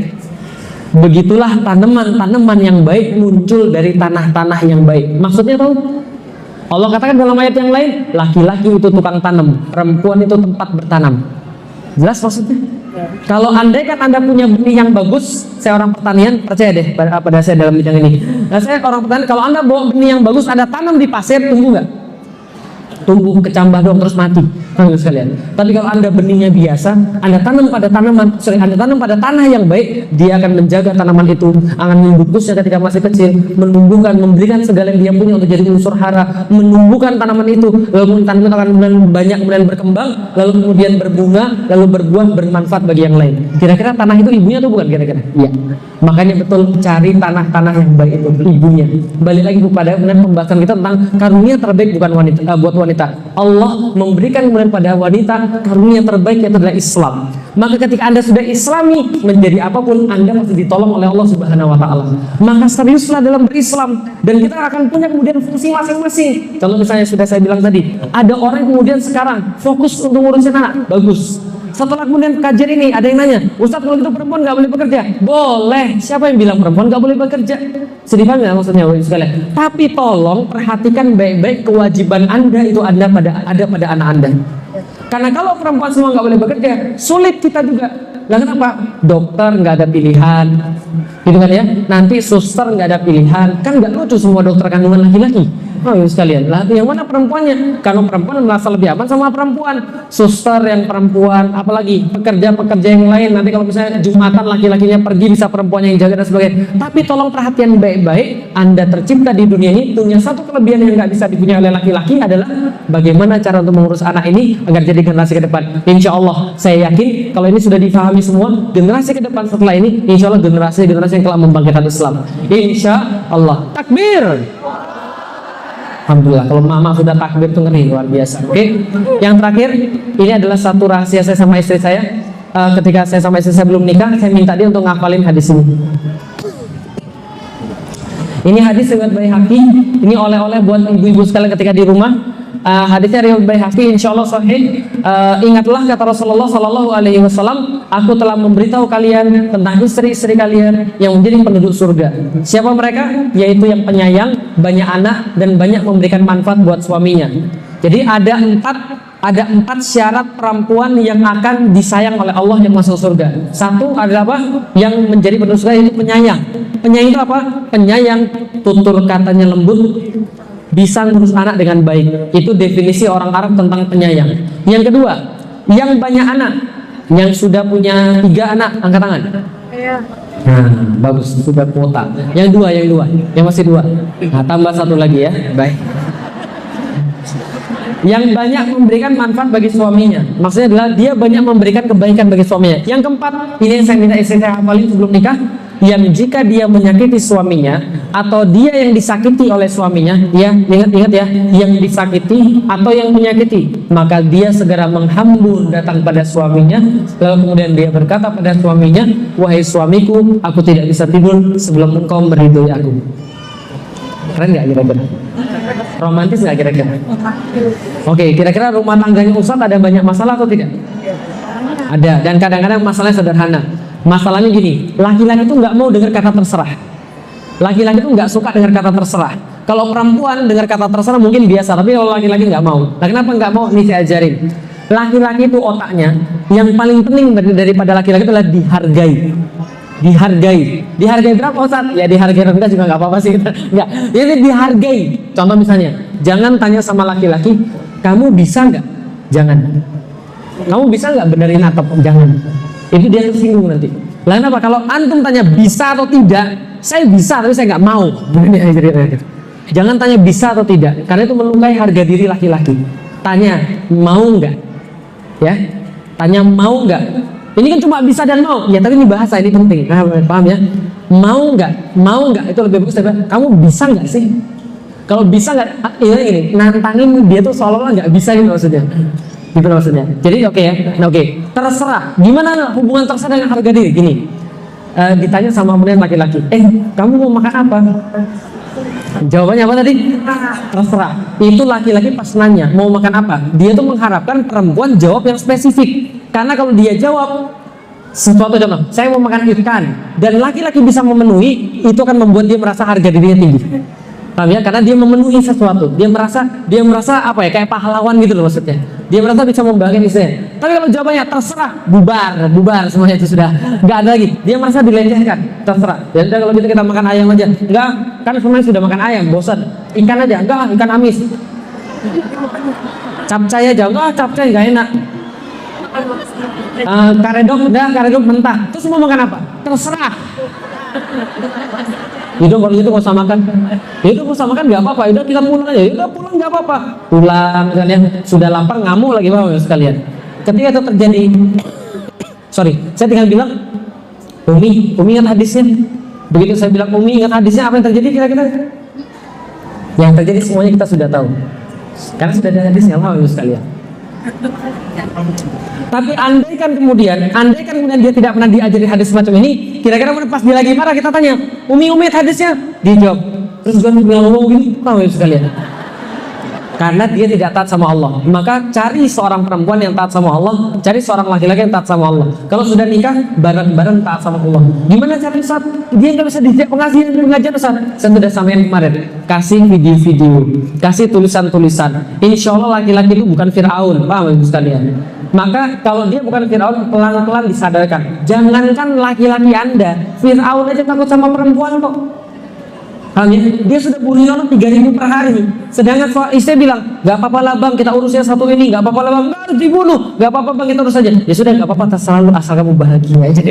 Begitulah tanaman-tanaman yang baik muncul dari tanah-tanah yang baik. Maksudnya tahu? Allah katakan dalam ayat yang lain, laki-laki itu tukang tanam, perempuan itu tempat bertanam. Jelas maksudnya? Kalau andai kan Anda punya benih yang bagus, saya orang pertanian, percaya deh pada saya dalam bidang ini. Nah, saya orang pertanian, kalau Anda bawa benih yang bagus, Anda tanam di pasir, tumbuh nggak? Tumbuh kecambah dong terus mati. Sekalian. Tapi kalau Anda benihnya biasa, Anda tanam pada Anda tanam pada tanah yang baik, dia akan menjaga tanaman itu, akan membungkusnya ketika masih kecil, menumbuhkan, memberikan segala yang dia punya untuk jadi unsur hara, menumbuhkan tanaman itu, lalu tanaman akan banyak kemudian berkembang, lalu kemudian berbunga, lalu berbuah, bermanfaat bagi yang lain. Kira-kira tanah itu ibunya atau bukan kira-kira? Iya. Makanya betul cari tanah-tanah yang baik itu ibunya. Balik lagi kepada pembahasan kita tentang karunia terbaik bukan wanita, buat wanita. Allah memberikan kemudian pada wanita karunia terbaik yaitu adalah Islam. Maka ketika Anda sudah Islami, menjadi apapun Anda pasti ditolong oleh Allah Subhanahu wa Ta'ala. Maka seriuslah dalam berislam, dan kita akan punya kemudian fungsi masing-masing. Kalau misalnya sudah saya bilang tadi, ada orang kemudian sekarang fokus untuk ngurusin anak, bagus. Setelah kemudian kajian ini ada yang nanya, Ustadz kalau gitu perempuan nggak boleh bekerja? Boleh. Siapa yang bilang perempuan nggak boleh bekerja? Sedih banget maksudnya sekalian. Tapi tolong perhatikan baik-baik kewajiban Anda itu ada pada anak Anda. Karena kalau perempuan semua nggak boleh bekerja, sulit kita juga. Lah kenapa? Dokter nggak ada pilihan, gitu kan ya? Nanti suster nggak ada pilihan, kan nggak lucu semua dokter kandungan laki-laki. Oh ya sekalian, lah yang mana perempuannya? Karena perempuan merasa lebih aman sama perempuan. Suster yang perempuan, apalagi pekerja-pekerja yang lain. Nanti kalau misalnya Jumatan laki-lakinya pergi, bisa perempuan yang jaga dan sebagainya. Tapi tolong perhatian baik-baik. Anda tercipta di dunia ini punya satu kelebihan yang nggak bisa dipunyai oleh laki-laki adalah bagaimana cara untuk mengurus anak ini agar jadi generasi ke depan. Insya Allah, saya yakin kalau ini sudah difahami semua, generasi ke depan setelah ini, insya Allah generasi yang telah membangkitkan Islam. Insya Allah. Takbir. Alhamdulillah, kalau mama sudah takbir itu ngeri, luar biasa. Oke, yang terakhir, ini adalah satu rahasia saya sama istri saya. Ketika saya sama istri saya belum nikah, saya minta dia untuk ngafalin hadis ini. Ini hadis riwayat Baihaqi. Ini oleh-oleh buat ibu-ibu sekalian ketika di rumah. Hadisnya riwayat Baihaqi, insyaallah sahih. Ingatlah kata Rasulullah Sallallahu Alaihi Wasallam, aku telah memberitahu kalian tentang istri-istri kalian yang menjadi penduduk surga. Siapa mereka? Yaitu yang penyayang, banyak anak, dan banyak memberikan manfaat buat suaminya. Jadi ada empat syarat perempuan yang akan disayang oleh Allah yang masuk surga. Satu adalah apa? Yang menjadi penduduk surga yaitu penyayang. Penyayang itu apa? Penyayang, tutur katanya lembut, bisa ngurus anak dengan baik. Itu definisi orang Arab tentang penyayang. Yang kedua, yang banyak anak, yang sudah punya 3 anak, angkat tangan. Nah, bagus, sudah kuota. Yang dua, yang masih 2. Nah, tambah 1 lagi ya. Baik. Yang banyak memberikan manfaat bagi suaminya. Maksudnya adalah dia banyak memberikan kebaikan bagi suaminya. Yang keempat, ini yang saya minta istri saya hafalin sebelum nikah. Yang jika dia menyakiti suaminya atau dia yang disakiti oleh suaminya, ya ingat-ingat ya, yang disakiti atau yang menyakiti, maka dia segera menghambur datang pada suaminya, lalu kemudian dia berkata pada suaminya, wahai suamiku, aku tidak bisa tidur sebelum engkau meridhoi aku. Keren nggak kira-kira? Romantis nggak kira-kira? Oke, kira-kira rumah tangganya Ustadz ada banyak masalah atau tidak? Ada, dan kadang-kadang masalahnya sederhana. Masalahnya gini, laki-laki itu nggak mau dengar kata terserah. Laki-laki itu nggak suka dengar kata terserah. Kalau perempuan dengar kata terserah mungkin biasa, tapi kalau laki-laki nggak mau. Nah, kenapa nggak mau? Ini saya ajarin. Laki-laki itu otaknya yang paling penting daripada laki-laki itu adalah dihargai. Dihargai berapa Ustaz? Ya dihargai rendah juga nggak apa-apa sih. Nggak, jadi dihargai. Contoh misalnya, jangan tanya sama laki-laki, kamu bisa nggak? Jangan. Kamu bisa nggak benerin atap? Jangan. Itu dia tersinggung nanti. Lain apa? Kalau antum tanya bisa atau tidak, saya bisa tapi saya nggak mau. Jangan tanya bisa atau tidak, karena itu melukai harga diri laki-laki. Tanya mau nggak? Ya, tanya mau nggak? Ini kan cuma bisa dan mau. Ya tapi ini bahasa, ini penting. Nah, paham ya? Mau nggak? Mau nggak? Itu lebih bagus. Kamu bisa nggak sih? Kalau bisa nggak? Ini nantangin dia tuh seolah-olah nggak bisa gitu maksudnya. Gitu maksudnya. Jadi oke ya. Oke. Terserah. Gimana hubungan terserah dengan harga diri? Gini. Ditanya sama kemudian laki-laki. Kamu mau makan apa? Jawabannya apa tadi? Terserah. Itu laki-laki pas nanya mau makan apa, dia tuh mengharapkan perempuan jawab yang spesifik. Karena kalau dia jawab sesuatu, contoh, saya mau makan ikan, dan laki-laki bisa memenuhi, itu akan membuat dia merasa harga dirinya tinggi. Paham ya? Karena dia memenuhi sesuatu, dia merasa apa ya, kayak pahlawan gitu loh maksudnya. Dia merasa bisa membahagiakan istrinya. Tapi kalau jawabannya terserah, bubar semuanya itu sudah nggak ada lagi. Dia merasa dilecehkan, terserah. Ya udah kalau gitu kita makan ayam aja. Enggak, kan semuanya sudah makan ayam, bosan. Ikan aja, enggak, ikan amis. Capcay aja, enggak, capcay nggak enak. Karedok, udah karedok mentah. Terus mau makan apa? Terserah. Itu kalau gitu nggak usah makan. Itu nggak usah makan nggak apa-apa. Udah kita pulang aja. Udah pulang nggak apa-apa. Pulang kalian sudah lapar ngamuk lagi bawa sekalian. Ketika itu terjadi, saya tinggal bilang, Umi ingat hadisnya. Begitu saya bilang Umi ingat hadisnya, apa yang terjadi kira-kira? Yang terjadi semuanya kita sudah tahu. Karena sudah ada hadisnya, Alhamdulillah sekalian. Tapi andaikan kemudian dia tidak pernah diajari hadis semacam ini, kira-kira pas dia lagi marah kita tanya, Umi hadisnya, dia jawab, terus gue bilang ngomong gini, tahu ya sekalian. Karena dia tidak taat sama Allah. Maka cari seorang perempuan yang taat sama Allah, cari seorang laki-laki yang taat sama Allah. Kalau sudah nikah, bareng-bareng taat sama Allah. Gimana cara Ustaz? Dia nggak bisa diajak pengajian Ustaz. Saya sudah sampaikan kemarin. Kasih video-video, kasih tulisan-tulisan. Insya Allah laki-laki itu bukan Fir'aun, paham ibu sekalian? Maka kalau dia bukan Fir'aun, pelan-pelan disadarkan. Jangankan laki-laki Anda, Fir'aun aja takut sama perempuan kok. Dia sudah bunuh orang 3.000 per hari. Sedangkan istri bilang, gak apa-apa lah bang, kita urusnya satu ini. Gak apa-apa lah bang, harus dibunuh. Gak apa-apa bang, kita urus saja. Ya sudah, gak apa-apa, terserah lu, asal kamu bahagia aja.